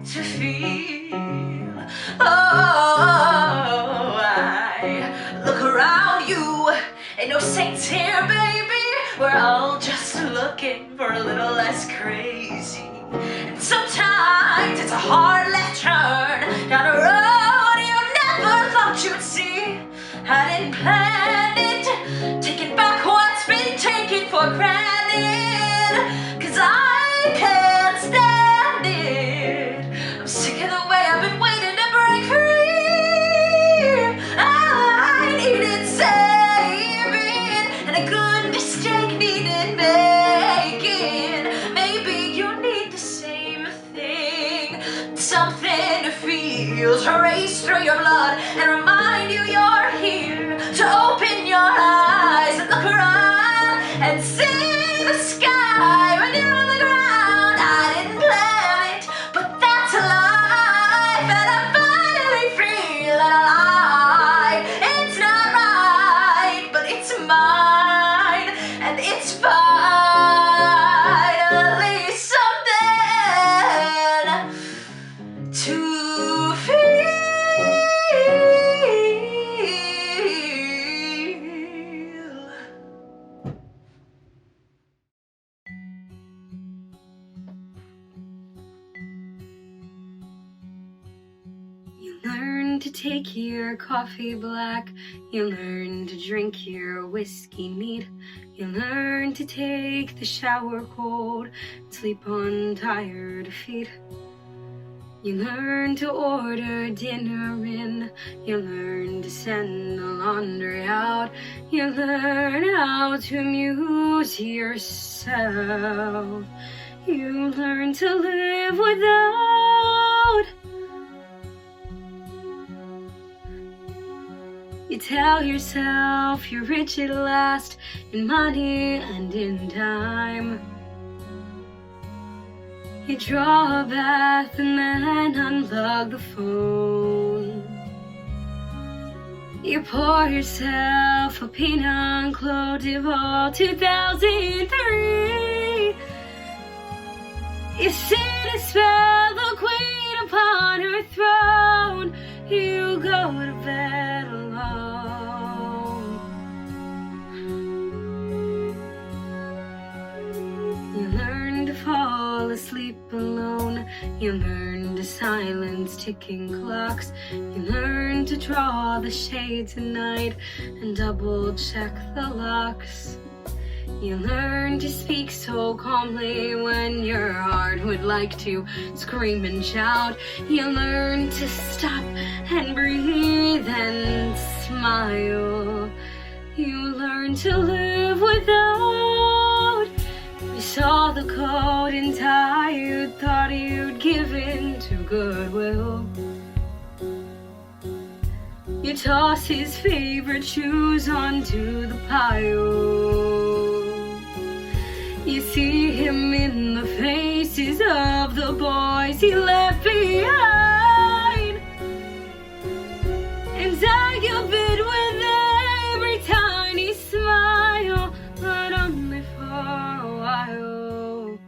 to feel. Oh, I look around you, ain't no saints here, baby. We're all just looking for a little less crazy. And sometimes it's a hard left turn down a road you never thought you'd see. I didn't plan it, taking back what's been taken for granted, 'cause I can't stand it. I'm sick of the way I've been waiting to break free. I needed saving, and a good mistake needed making. Maybe you need the same thing. Something feels race through your blood and remind you you're here. To open your eyes and look around and see the sky when you're on the ground. I didn't plan it, but that's life, and I'm finally feeling alive. It's not right, but it's mine, and it's finally something to feel. You learn to take your coffee black. You learn to drink your whiskey neat. You learn to take the shower cold, sleep on tired feet. You learn to order dinner in. You learn to send the laundry out. You learn how to amuse yourself. You learn to live without. You tell yourself you're rich at last, in money and in time. You draw a bath and then unplug the phone. You pour yourself a Pinot Clos d'Ivoire 2003. You sit and spell the queen upon her throne. You go to bed alone. You learn to fall asleep alone. You learn to silence ticking clocks. You learn to draw the shades at night and double check the locks. You learn to speak so calmly when your heart would like to scream and shout. You learn to stop and breathe and smile. You learn to live without. You saw the coat and tie you thought you'd given to Goodwill. You toss his favorite shoes onto the pile. You see him in the faces of the boys he left behind. And I give it with every tiny smile, but only for a while.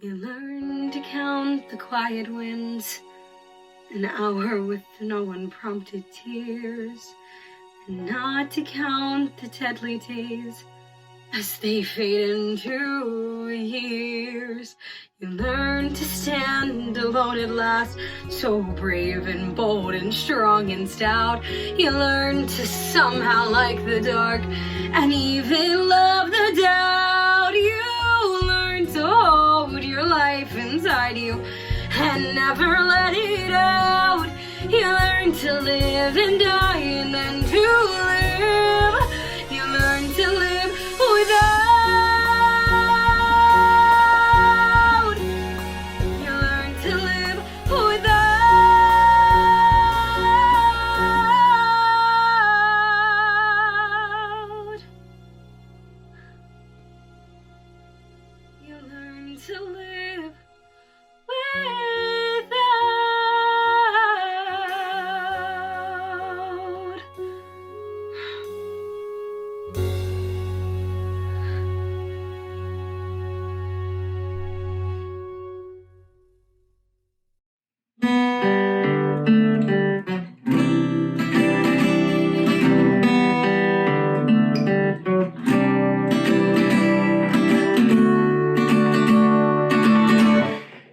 You learn to count the quiet wins, an hour with no unprompted tears, and not to count the deadly days as they fade into years. You learn to stand alone at last, so brave and bold and strong and stout. You learn to somehow like the dark and even love the doubt. You learn to hold your life inside you and never let it out. You learn to live and die and then to live. You learn to live without. You learn to live without. You learn to live without.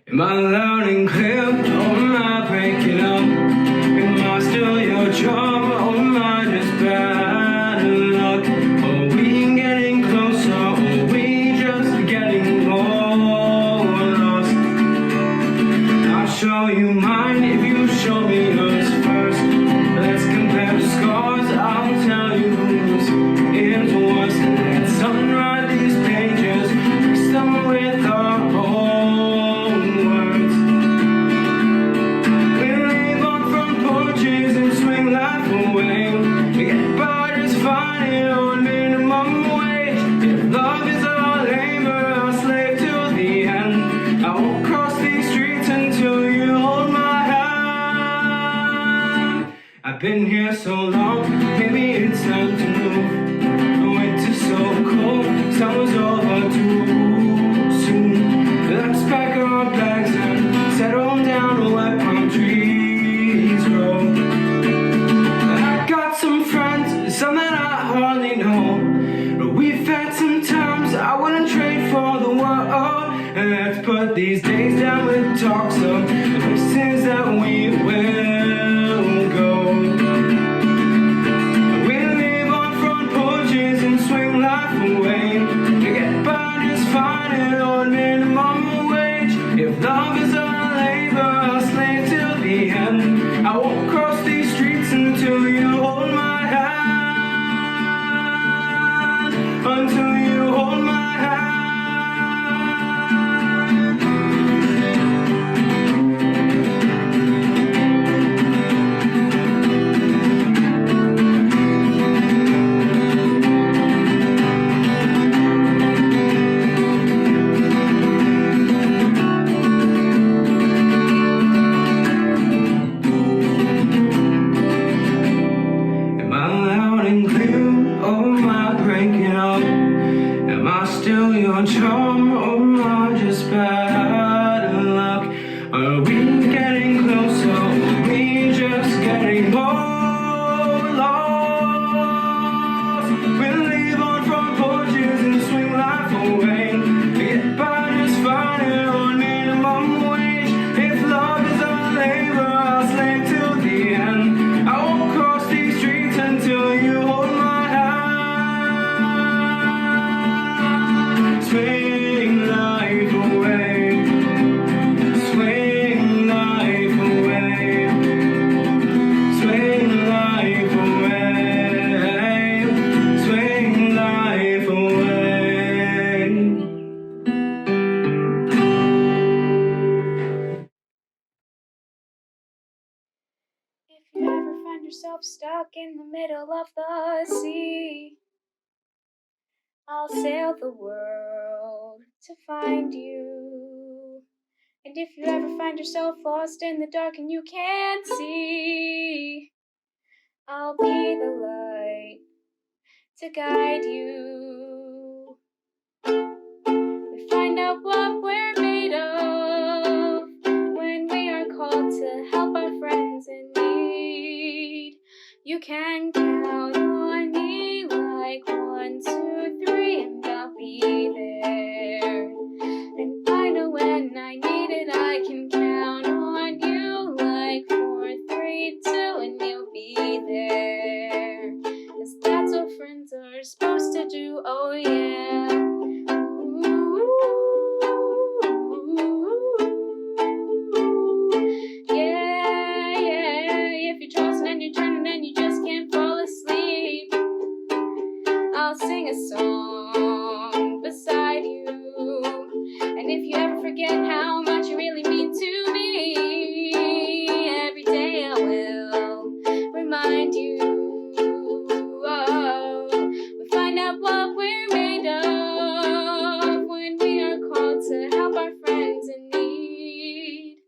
Am I loud and clear, or am I breaking up? Am I still your charm, or am I just bad luck? Are we getting closer, or are we just getting more lost? I'll show you mine if you show me yours first. Let's compare the scars, I'll tell you whose is worse. Let's unwrite these pages, fix them with our own words. We leave on front porches and swing life away. Get by just fine on minimum wage. If love is our labor, I'll slave till the end. I won't cross these streets until you hold my hand. I've been here so long, maybe it's time to move. The winter's so cold, summer's over too soon. Let's pack our bags and settle down where palm trees grow. I got some friends, some that I hardly know, but we've had some times I wouldn't trade for the world. And let's put these days down with talks of the places that we will go. We live on front porches and swing life away. To get by just fine on minimum wage. If love is our labor, I'll slave till the end. I won't cross these streets until you hold my hand. Until you hold my hand. Am I loud and clear, or am I breaking up? Am I still your charm, or am I just bad luck? Are we getting closer, or are we just getting more lost? We'll leave on front porches and swing life away. Get by just fine on minimum wage. If love is our labor, I'll slave till the end. I won't cross these streets until you hold my hand. Swing like myself stuck in the middle of the sea. I'll sail the world to find you. And if you ever find yourself lost in the dark and you can't see, I'll be the light to guide you. We find out what we're made of when we are called to help our friends in need. You can count on me like 1, 2, 3, and I'll be there. And I know when I need it, I can count on you like 4, 3, 2, and you'll be there. 'Cause that's what friends are supposed to do, oh yeah. Yeah, yeah, if you're tossing and you're turning and you just can't fall asleep, I'll sing a song beside you. And if you ever forget how much you really mean to me, every day I will remind you. Oh, we find out what we're made of when we are called to help our friends in need.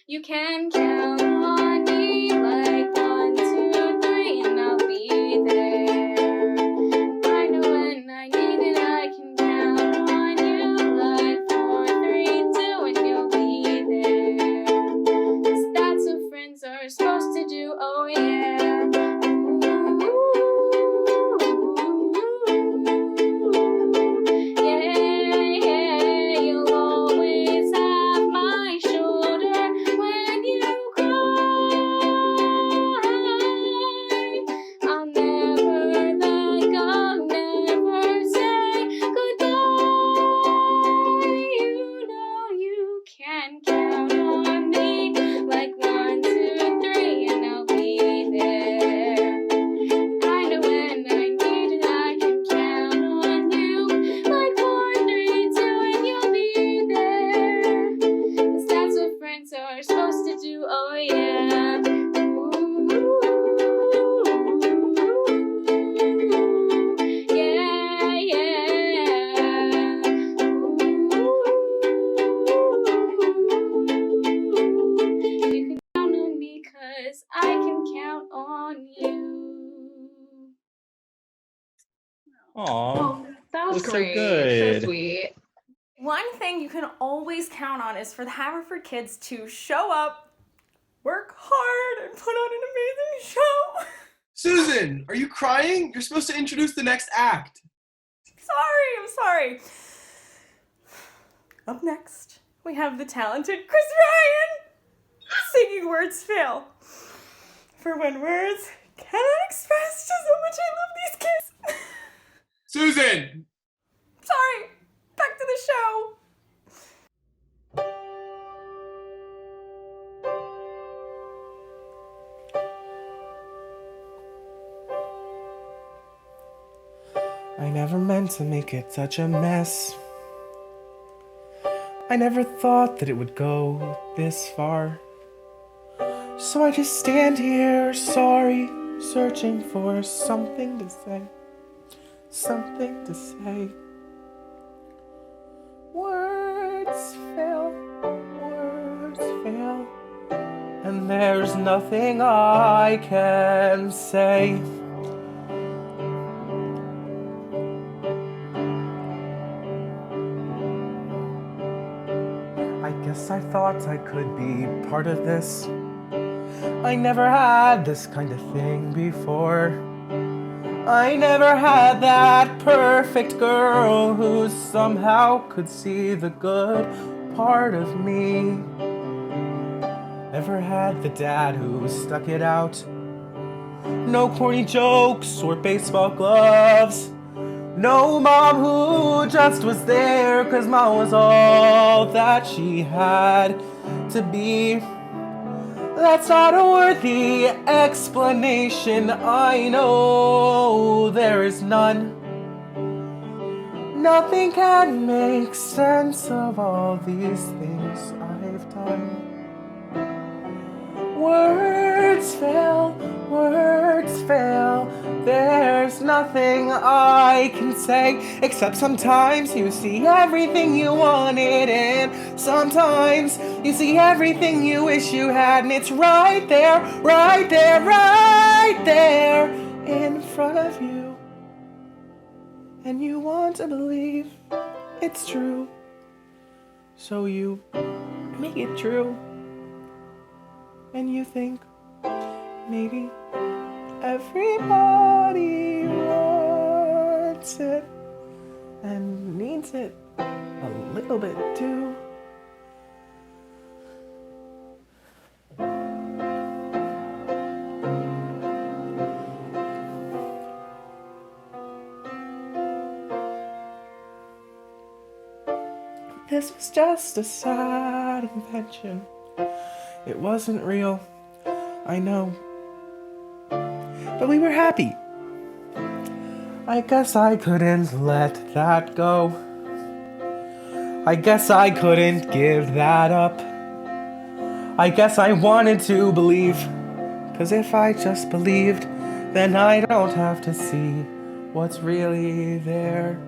You can count on me like 1, 2, 3, and I'll be there. I know when I need it, I can count on you like 4, 3, 2, and you'll be there. 'Cause that's what friends are supposed to do, oh yeah. Yeah, yeah, you'll always have my shoulder when you cry. I'll never let go, never say goodbye. You know you can count on me like 1, 2, 3, and I'll be there. I know when I need it, I can count on you like 4, 3, 2, and you'll be there. 'Cause that's what friends are supposed to do, oh yeah. Yeah, yeah. You can count on me 'cause I can count on you. Aw, That was so great. good. So sweet. One thing you can always count on is for the Haverford kids to show up, work hard, and put on an amazing show. Susan, are you crying? You're supposed to introduce the next act. I'm sorry. Up next, we have the talented Chris Ryan singing Words Fail. For when words cannot express just how much I love these kids. Susan! Sorry, back to the show. I never meant to make it such a mess. I never thought that it would go this far. So I just stand here, sorry, searching for something to say. Something to say. Words fail, and there's nothing I can say. I guess I thought I could be part of this. I never had this kind of thing before. I never had that perfect girl who somehow could see the good part of me. Never had the dad who stuck it out. No corny jokes or baseball gloves. No mom who just was there 'cause mom was all that she had to be. That's not a worthy explanation, I know there is none. Nothing can make sense of all these things I've done. Words words fail, words fail. There's nothing I can say, except sometimes you see everything you wanted, and sometimes you see everything you wish you had, and it's right there, right there, right there in front of you. And you want to believe it's true, so you make it true. And you think maybe everybody wants it and needs it a little bit too. This was just a sad invention. It wasn't real, I know. But we were happy. I guess I couldn't let that go. I guess I couldn't give that up. I guess I wanted to believe. 'Cause if I just believed, then I don't have to see what's really there.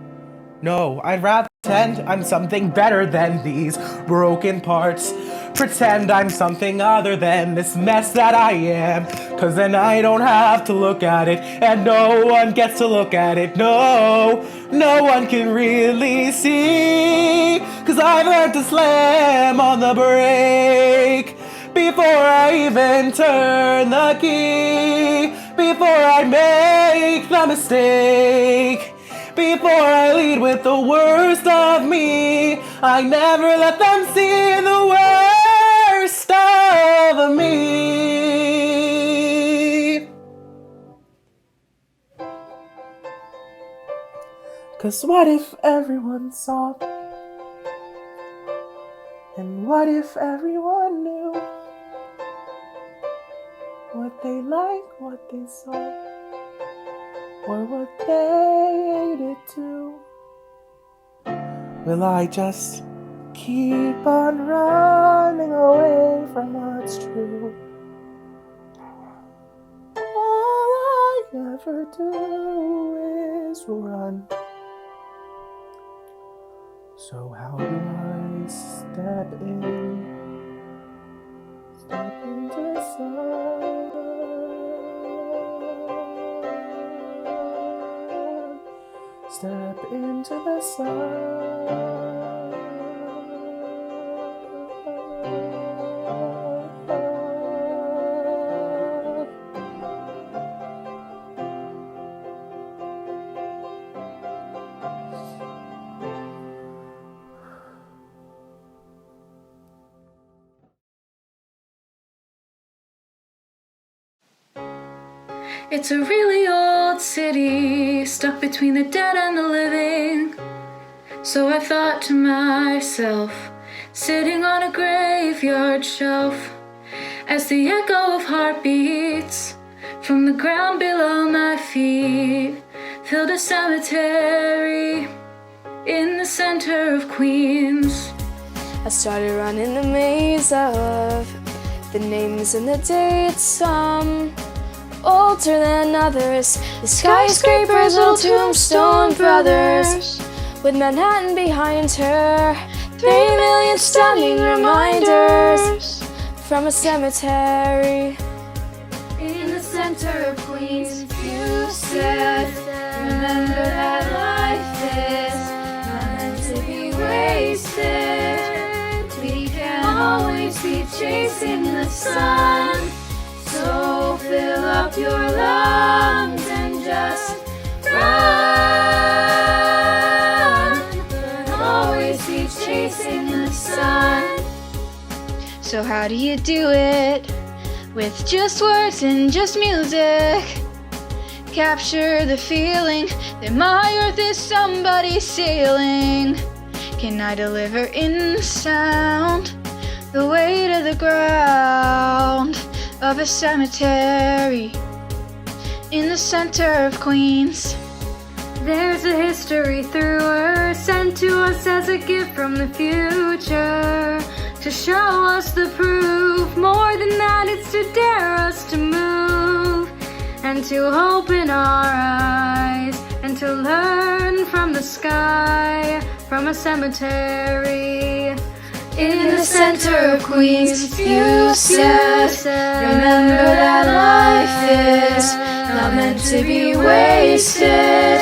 No, I'd rather pretend I'm something better than these broken parts. Pretend I'm something other than this mess that I am. 'Cause then I don't have to look at it, and no one gets to look at it. No, no one can really see. 'Cause I've learned to slam on the brake before I even turn the key. Before I make the mistake. Before I lead with the worst of me, I never let them see the worst of me. 'Cause what if everyone saw? And what if everyone knew what they like, what they saw? Or what they hated too? Will I just keep on running away from what's true? All I ever do is run. So how do I step into the sun? Step into the sun. It's a really old city, stuck between the dead and the living. So I thought to myself, sitting on a graveyard shelf, as the echo of heartbeats from the ground below my feet filled a cemetery in the center of Queens. I started running the maze of the names and the dates, some older than others. The skyscrapers, little tombstone brothers, with Manhattan behind her. 3 million stunning reminders from a cemetery In the center of Queens, you said, remember that life is not meant to be wasted. We can always be chasing the sun. So fill up your lungs and just run. But always be chasing the sun. So how do you do it? With just words and just music. Capture the feeling that my earth is somebody's ceiling. Can I deliver in sound the weight of the ground of a cemetery in the center of Queens? There's a history through her, sent to us as a gift from the future. to show us the proof. More than that, it's to dare us to move and to open our eyes and to learn from the sky, from a cemetery. In the center of Queens, you said, remember that life is not meant to be wasted.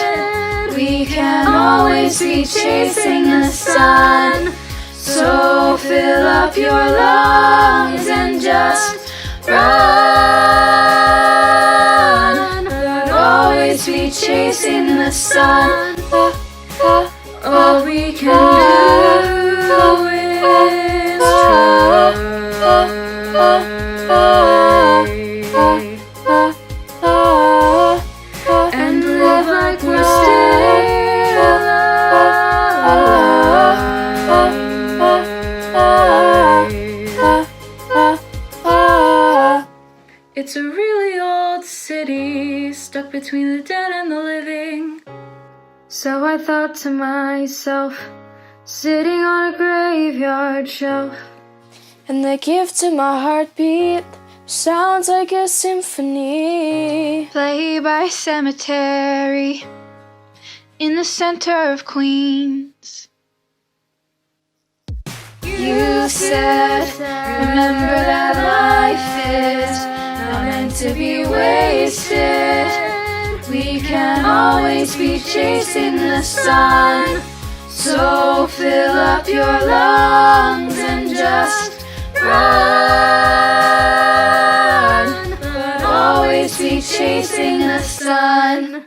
We can always be chasing the sun. So fill up your lungs and just run. We'll always be chasing the sun. All we can do is try and live like we're still alive. It's a really old city, stuck between the dead and the living. So I thought to myself, sitting on a graveyard shelf, and the gift to my heartbeat sounds like a symphony. Play by cemetery in the center of Queens. You said, remember that life is not meant to be wasted. We can always be chasing the sun. So fill up your lungs and just run. But always be chasing the sun.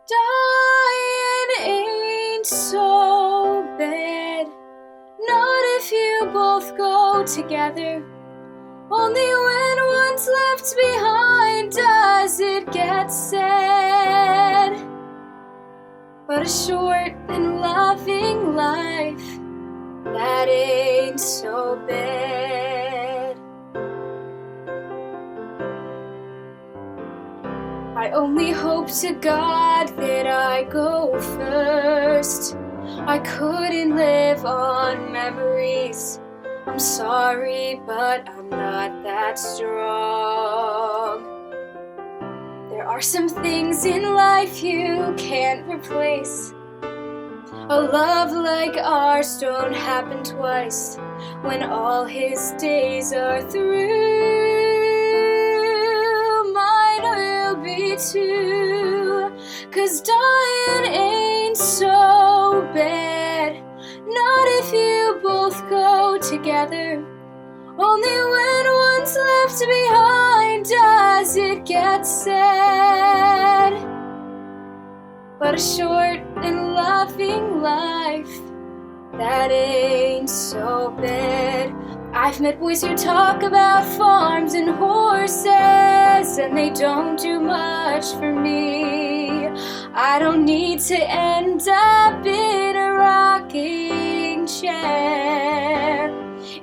Dying ain't so bad, not if you both go together. Only when one's left behind does it get sad. But a short and loving life, that ain't so bad. I only hope to God that I go first. I couldn't live on memories. I'm sorry, but I'm not that strong. There are some things in life you can't replace. A love like ours don't happen twice. When all his days are through, mine will be too. 'Cause dying ain't so bad, not if you both go together. Only when one's left behind does it get sad. But a short and loving life, that ain't so bad. I've met boys who talk about farms and horses, and they don't do much for me. I don't need to end up in a rocking chair.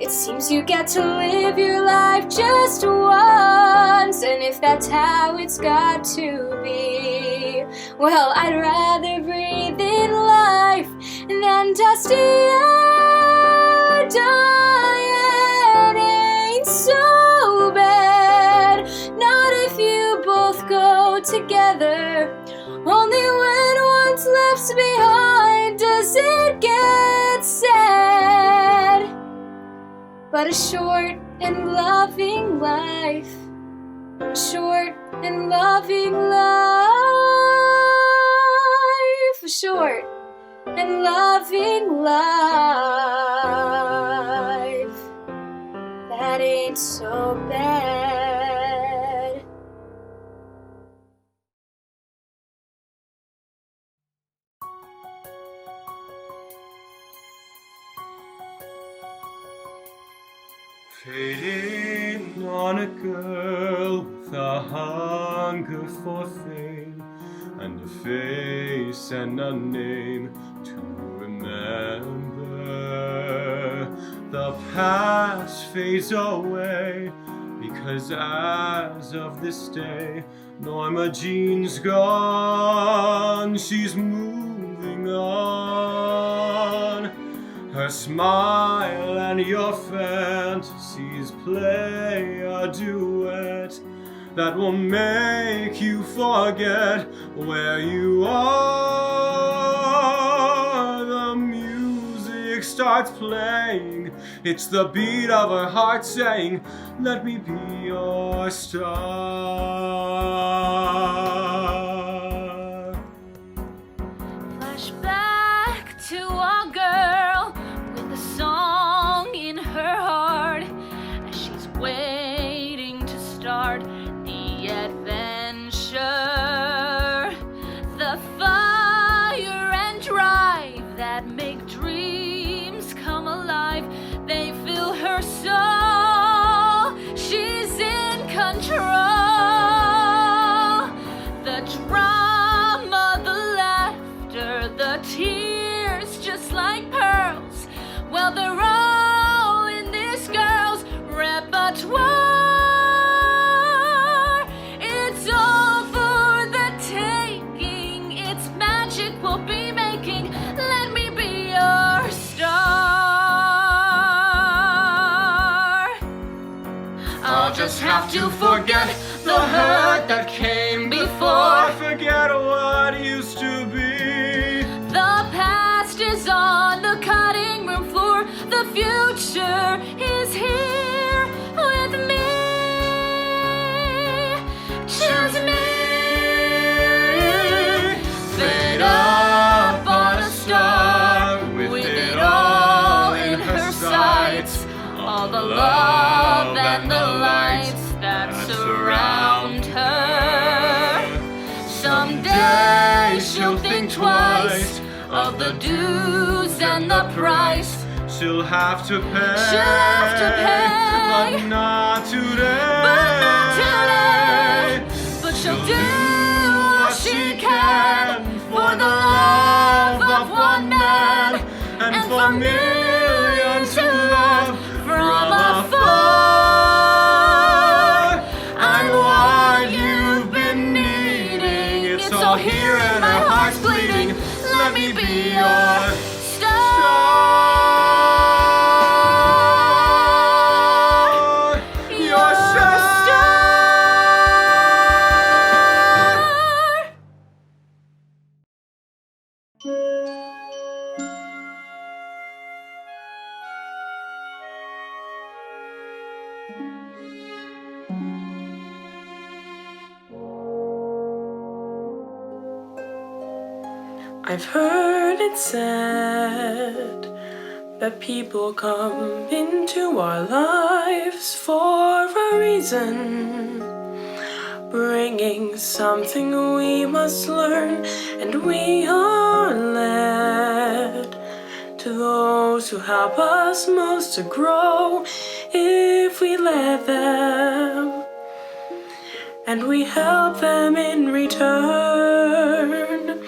It seems you get to live your life just once, and if that's how it's got to be, well, I'd rather breathe in life than dusty air. Dying ain't so bad, not if you both go together. Only when one's left behind does it get sad. But a short and loving life, a short and loving life, a short and loving life, that ain't so bad. Fading on a girl with a hunger for fame, and a face and a name to remember. the past fades away, because as of this day, Norma Jean's gone, she's moving on. Her smile and your fantasies play a duet that will make you forget where you are. The music starts playing, it's the beat of her heart saying, let me be your star. Flashback to a girl with a song in her heart as she's waiting to start the adventure. The fire and drive that make dreams come alive, they fill her soul. She's in control. The drama, the laughter, the tears just like pearls, well, they're all in this girl's repertoire. It's all for the taking, it's magic we'll be making. Let me be your star. I'll just have to forget the hurt that came before. Forget what used to be. The past is on the cutting room floor. The future is here with me. Choose me. Fade up on a star with it all in her sights. All the love and the lights that surround her. Someday she'll think twice of the dues and the price. She'll have to pay. She'll have to pay. But not today. But not today. But she'll do what she can for the love of one man and for millions who love from afar. I'm what you've been needing. It's all here and my heart's bleeding. Let me be your star. Your star. I've heard it said that people come into our lives for a reason, bringing something we must learn, and we are led to those who help us most to grow if we let them, and we help them in return.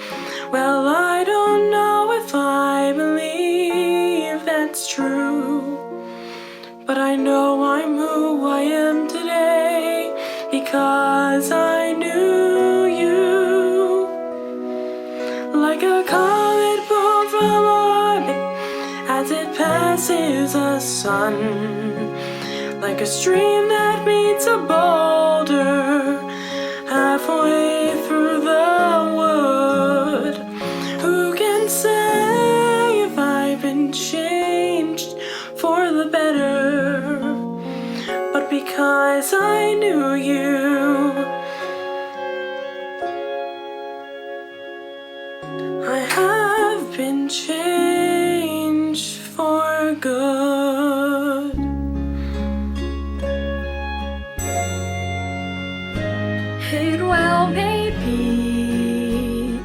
Well, I don't know if I believe that's true, but I know I'm who I am today because I knew you. Like a comet pulled from orbit as it passes the sun, like a stream that meets a boulder halfway through the wood. Who can say if I've been changed for the better? But because I knew you, I have been changed for good. It well may be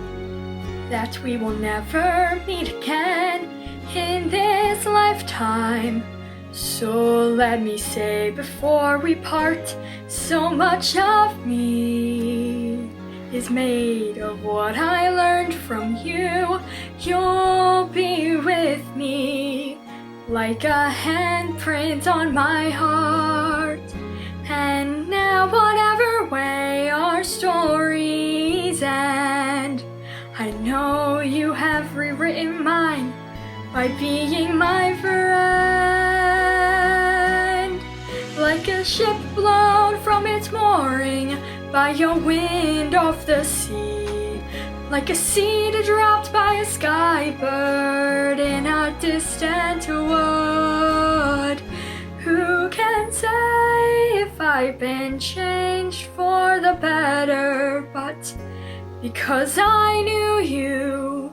that we will never meet again in this lifetime. So let me say before we part, so much of me is made of what I learned from you. You'll be with me like a handprint on my heart. And now whatever way our stories end, I know you have rewritten mine by being my friend. Like a ship blown from its mooring by a wind off the sea, like a seed dropped by a sky bird in a distant wood. Who can say if I've been changed for the better? But because I knew you,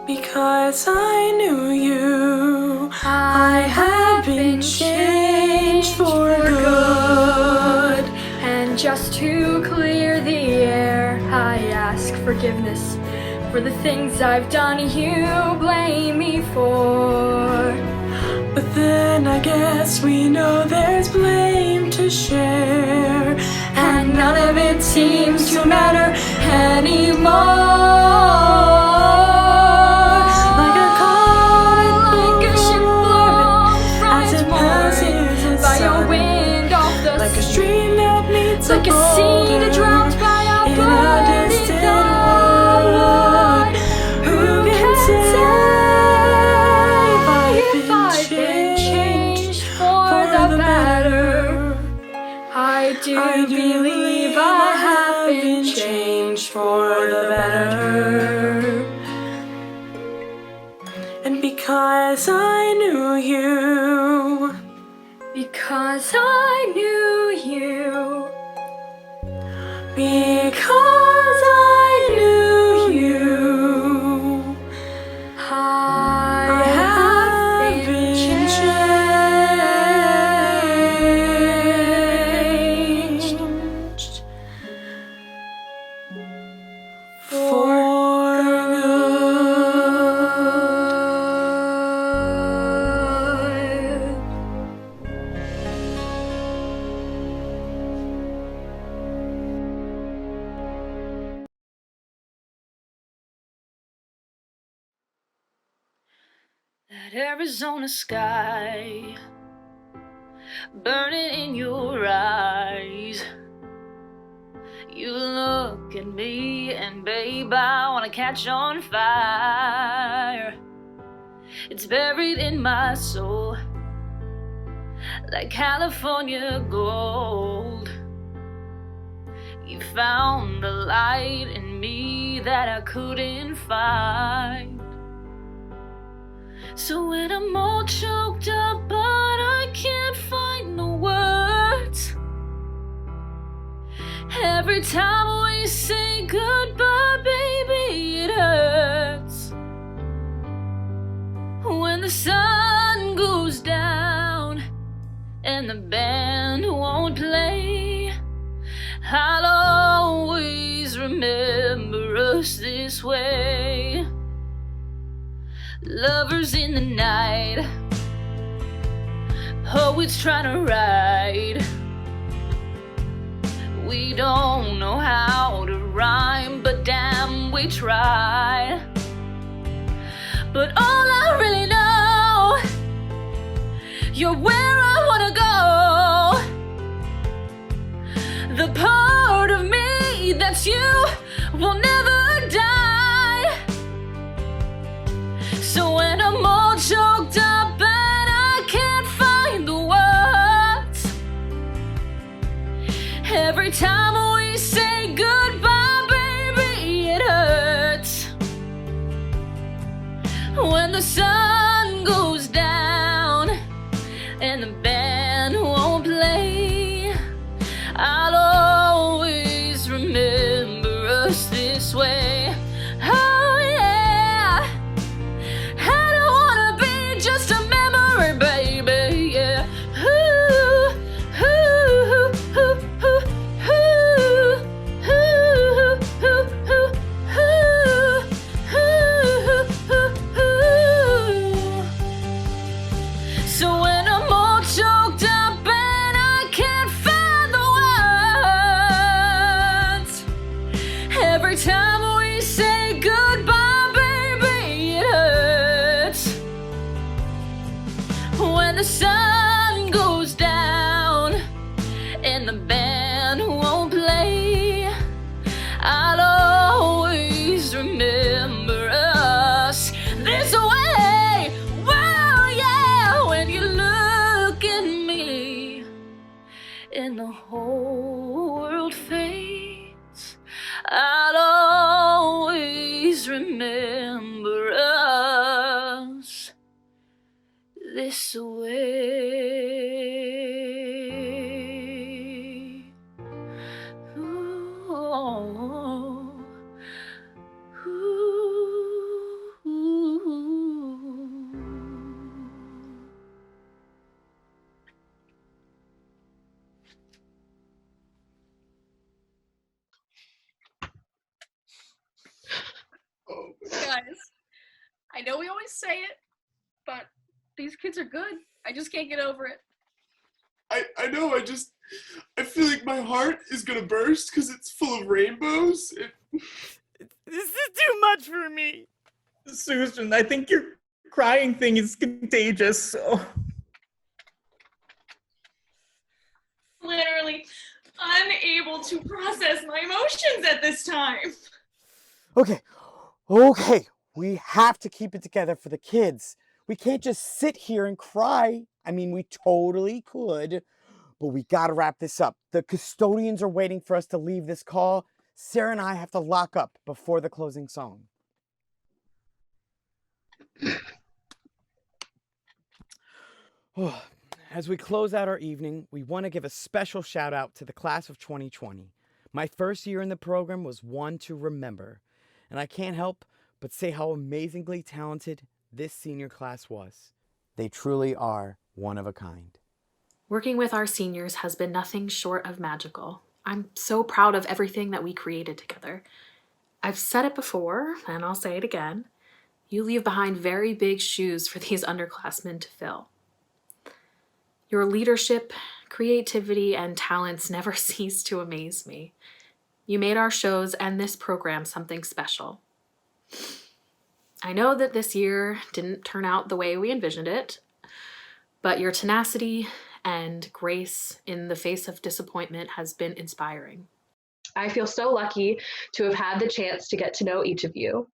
because I knew you, I have been changed for good. And just to clear the air, I ask forgiveness for the things I've done you blame me for. But then I guess we know there's blame to share, and none of it seems to matter anymore. Like a comet, like a ship blown from as its it passes the by sun, a wind off the like a sea, stream that meets like a seed dropped by a in bird a in distant the wood. Who can say if I've been changed for the better? I do believe I have been changed for the better. And because I knew you, because I knew you, because I knew you, I have been changed for That Arizona sky burning in your eyes. You look at me and babe, I wanna catch on fire. It's buried in my soul like California gold. You found the light in me that I couldn't find. So when I'm all choked up, but I can't find the words, every time we say goodbye, baby, it hurts. When the sun goes down and the band won't play, I'll always remember us this way. Lovers in the night, poets trying to write. We don't know how to rhyme, but damn, we try. But all I really know, you're where I wanna go. The part of me that's you will never die. So when I'm all choked up and I can't find the words, every time we say goodbye, baby, it hurts. When the sun goes down and the the sun goes down and the band won't play, I'll always remember us this way. Well, yeah, when you look at me and the whole world fades, I'll always remember us this way. Ooh, Guys, I know we always say it, but these kids are good. I just can't get over it. I know, I feel like my heart is gonna burst because it's full of rainbows. This is too much for me. Susan, I think your crying thing is contagious, so... Literally unable to process my emotions at this time. Okay, we have to keep it together for the kids. We can't just sit here and cry. I mean, we totally could, but we gotta wrap this up. The custodians are waiting for us to leave this call. Sarah and I have to lock up before the closing song. As we close out our evening, we want to give a special shout out to the class of 2020. My first year in the program was one to remember, and I can't help but say how amazingly talented this senior class was. They truly are one of a kind. Working with our seniors has been nothing short of magical. I'm so proud of everything that we created together. I've said it before, and I'll say it again. You leave behind very big shoes for these underclassmen to fill. Your leadership, creativity, and talents never cease to amaze me. You made our shows and this program something special. I know that this year didn't turn out the way we envisioned it, but your tenacity and grace in the face of disappointment has been inspiring. I feel so lucky to have had the chance to get to know each of you.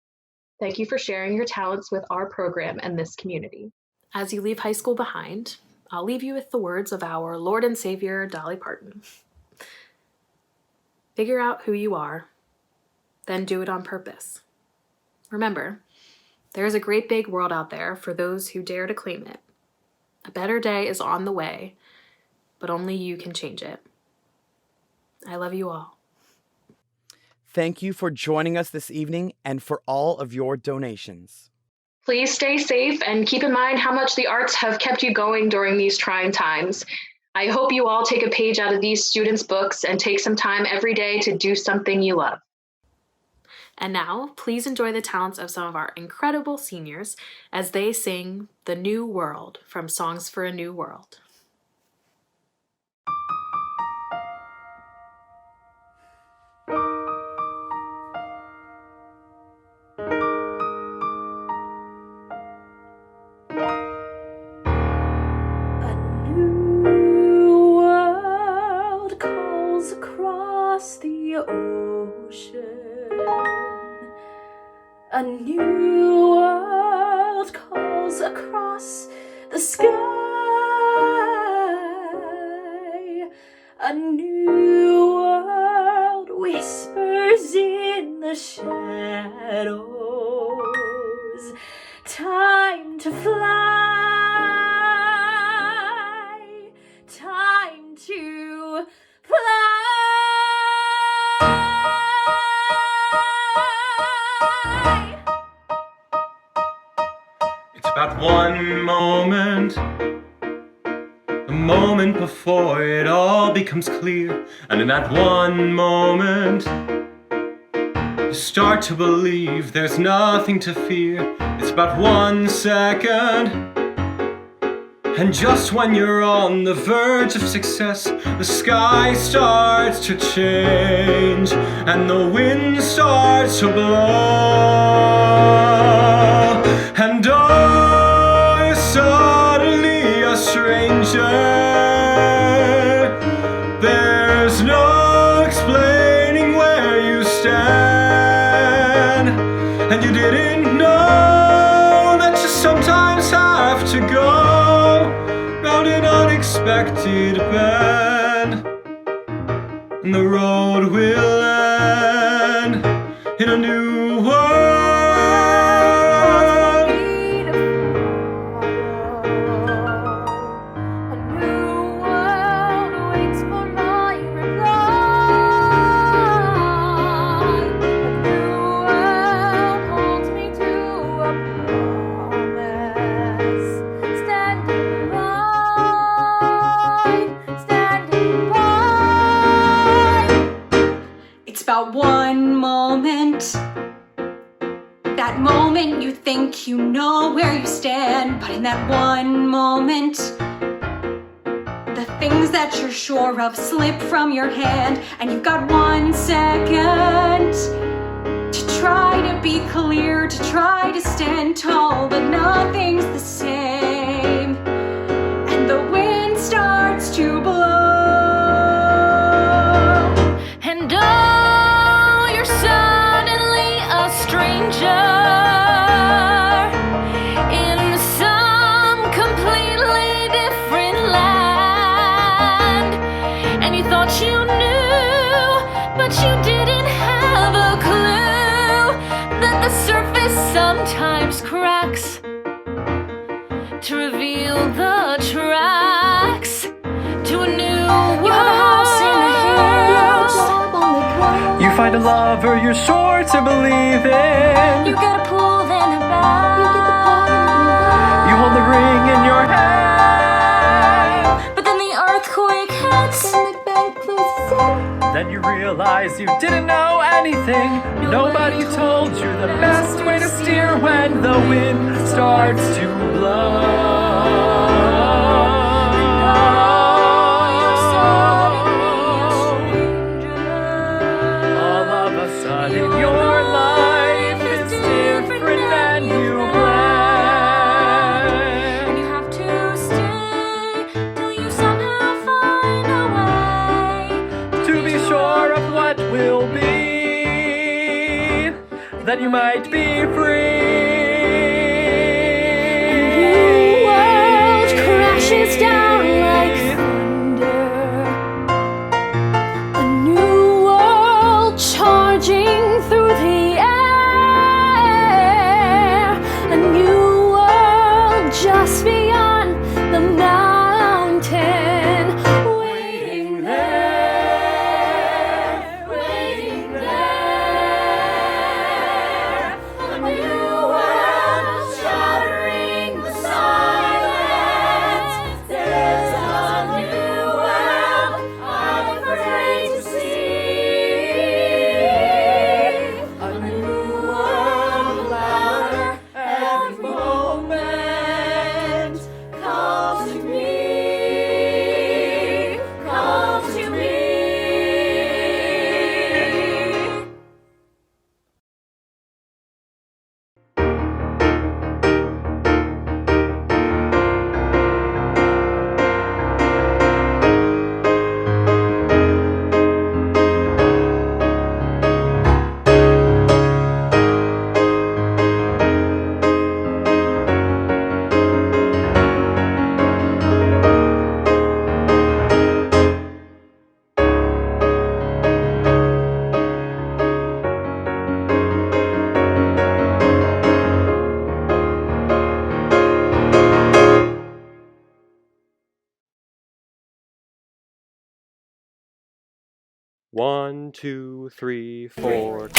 Thank you for sharing your talents with our program and this community. As you leave high school behind, I'll leave you with the words of our Lord and Savior, Dolly Parton. Figure out who you are, then do it on purpose. Remember, there is a great big world out there for those who dare to claim it. A better day is on the way, but only you can change it. I love you all. Thank you for joining us this evening and for all of your donations. Please stay safe and keep in mind how much the arts have kept you going during these trying times. I hope you all take a page out of these students' books and take some time every day to do something you love. And now, please enjoy the talents of some of our incredible seniors as they sing The New World from Songs for a New World. Across the ocean, a new world calls across the sky, a new world whispers in the shadows, time to fly, time to fly. It's about one moment, the moment before it all becomes clear. And in that one moment, you start to believe there's nothing to fear. It's about 1 second, and just when you're on the verge of success, the sky starts to change and the wind starts to blow, and suddenly a stranger. There's no explaining where you stand, and you didn't know that you sometimes have to go round an unexpected bend, and the road will end in a new world. It's about one moment. That moment you think you know where you stand, but in that one moment, the things that you're sure of slip from your hand, and you've got 1 second to try to be clear, to try to stand tall, but nothing's the same, and the wind starts to blow. And oh, you're suddenly a stranger in some completely different land. And you thought you knew, but you didn't have a clue that the surface sometimes cracks to reveal the tracks to a new world. You have a house in the hills. You find a lover you're sure to believe in. You get a pool, then a bath. You get the pot in your lap. You hold the ring in your hand. But then the earthquake hits. Then the bank closes in. Then you realize you didn't know anything. Nobody told you the best way to steer when the wind starts to blow. All of a sudden your life is different than you planned. And you have to stay till you somehow find a way To be sure of what will be, that you might be free. The world crashes down like thunder. A new world charging through the air. A new world just beyond the mountain. Waiting there, waiting there. A new world shattering the silence. There's a new world I'm afraid to see. A new world louder every moment. Come to me, come to me. One, two, three, four.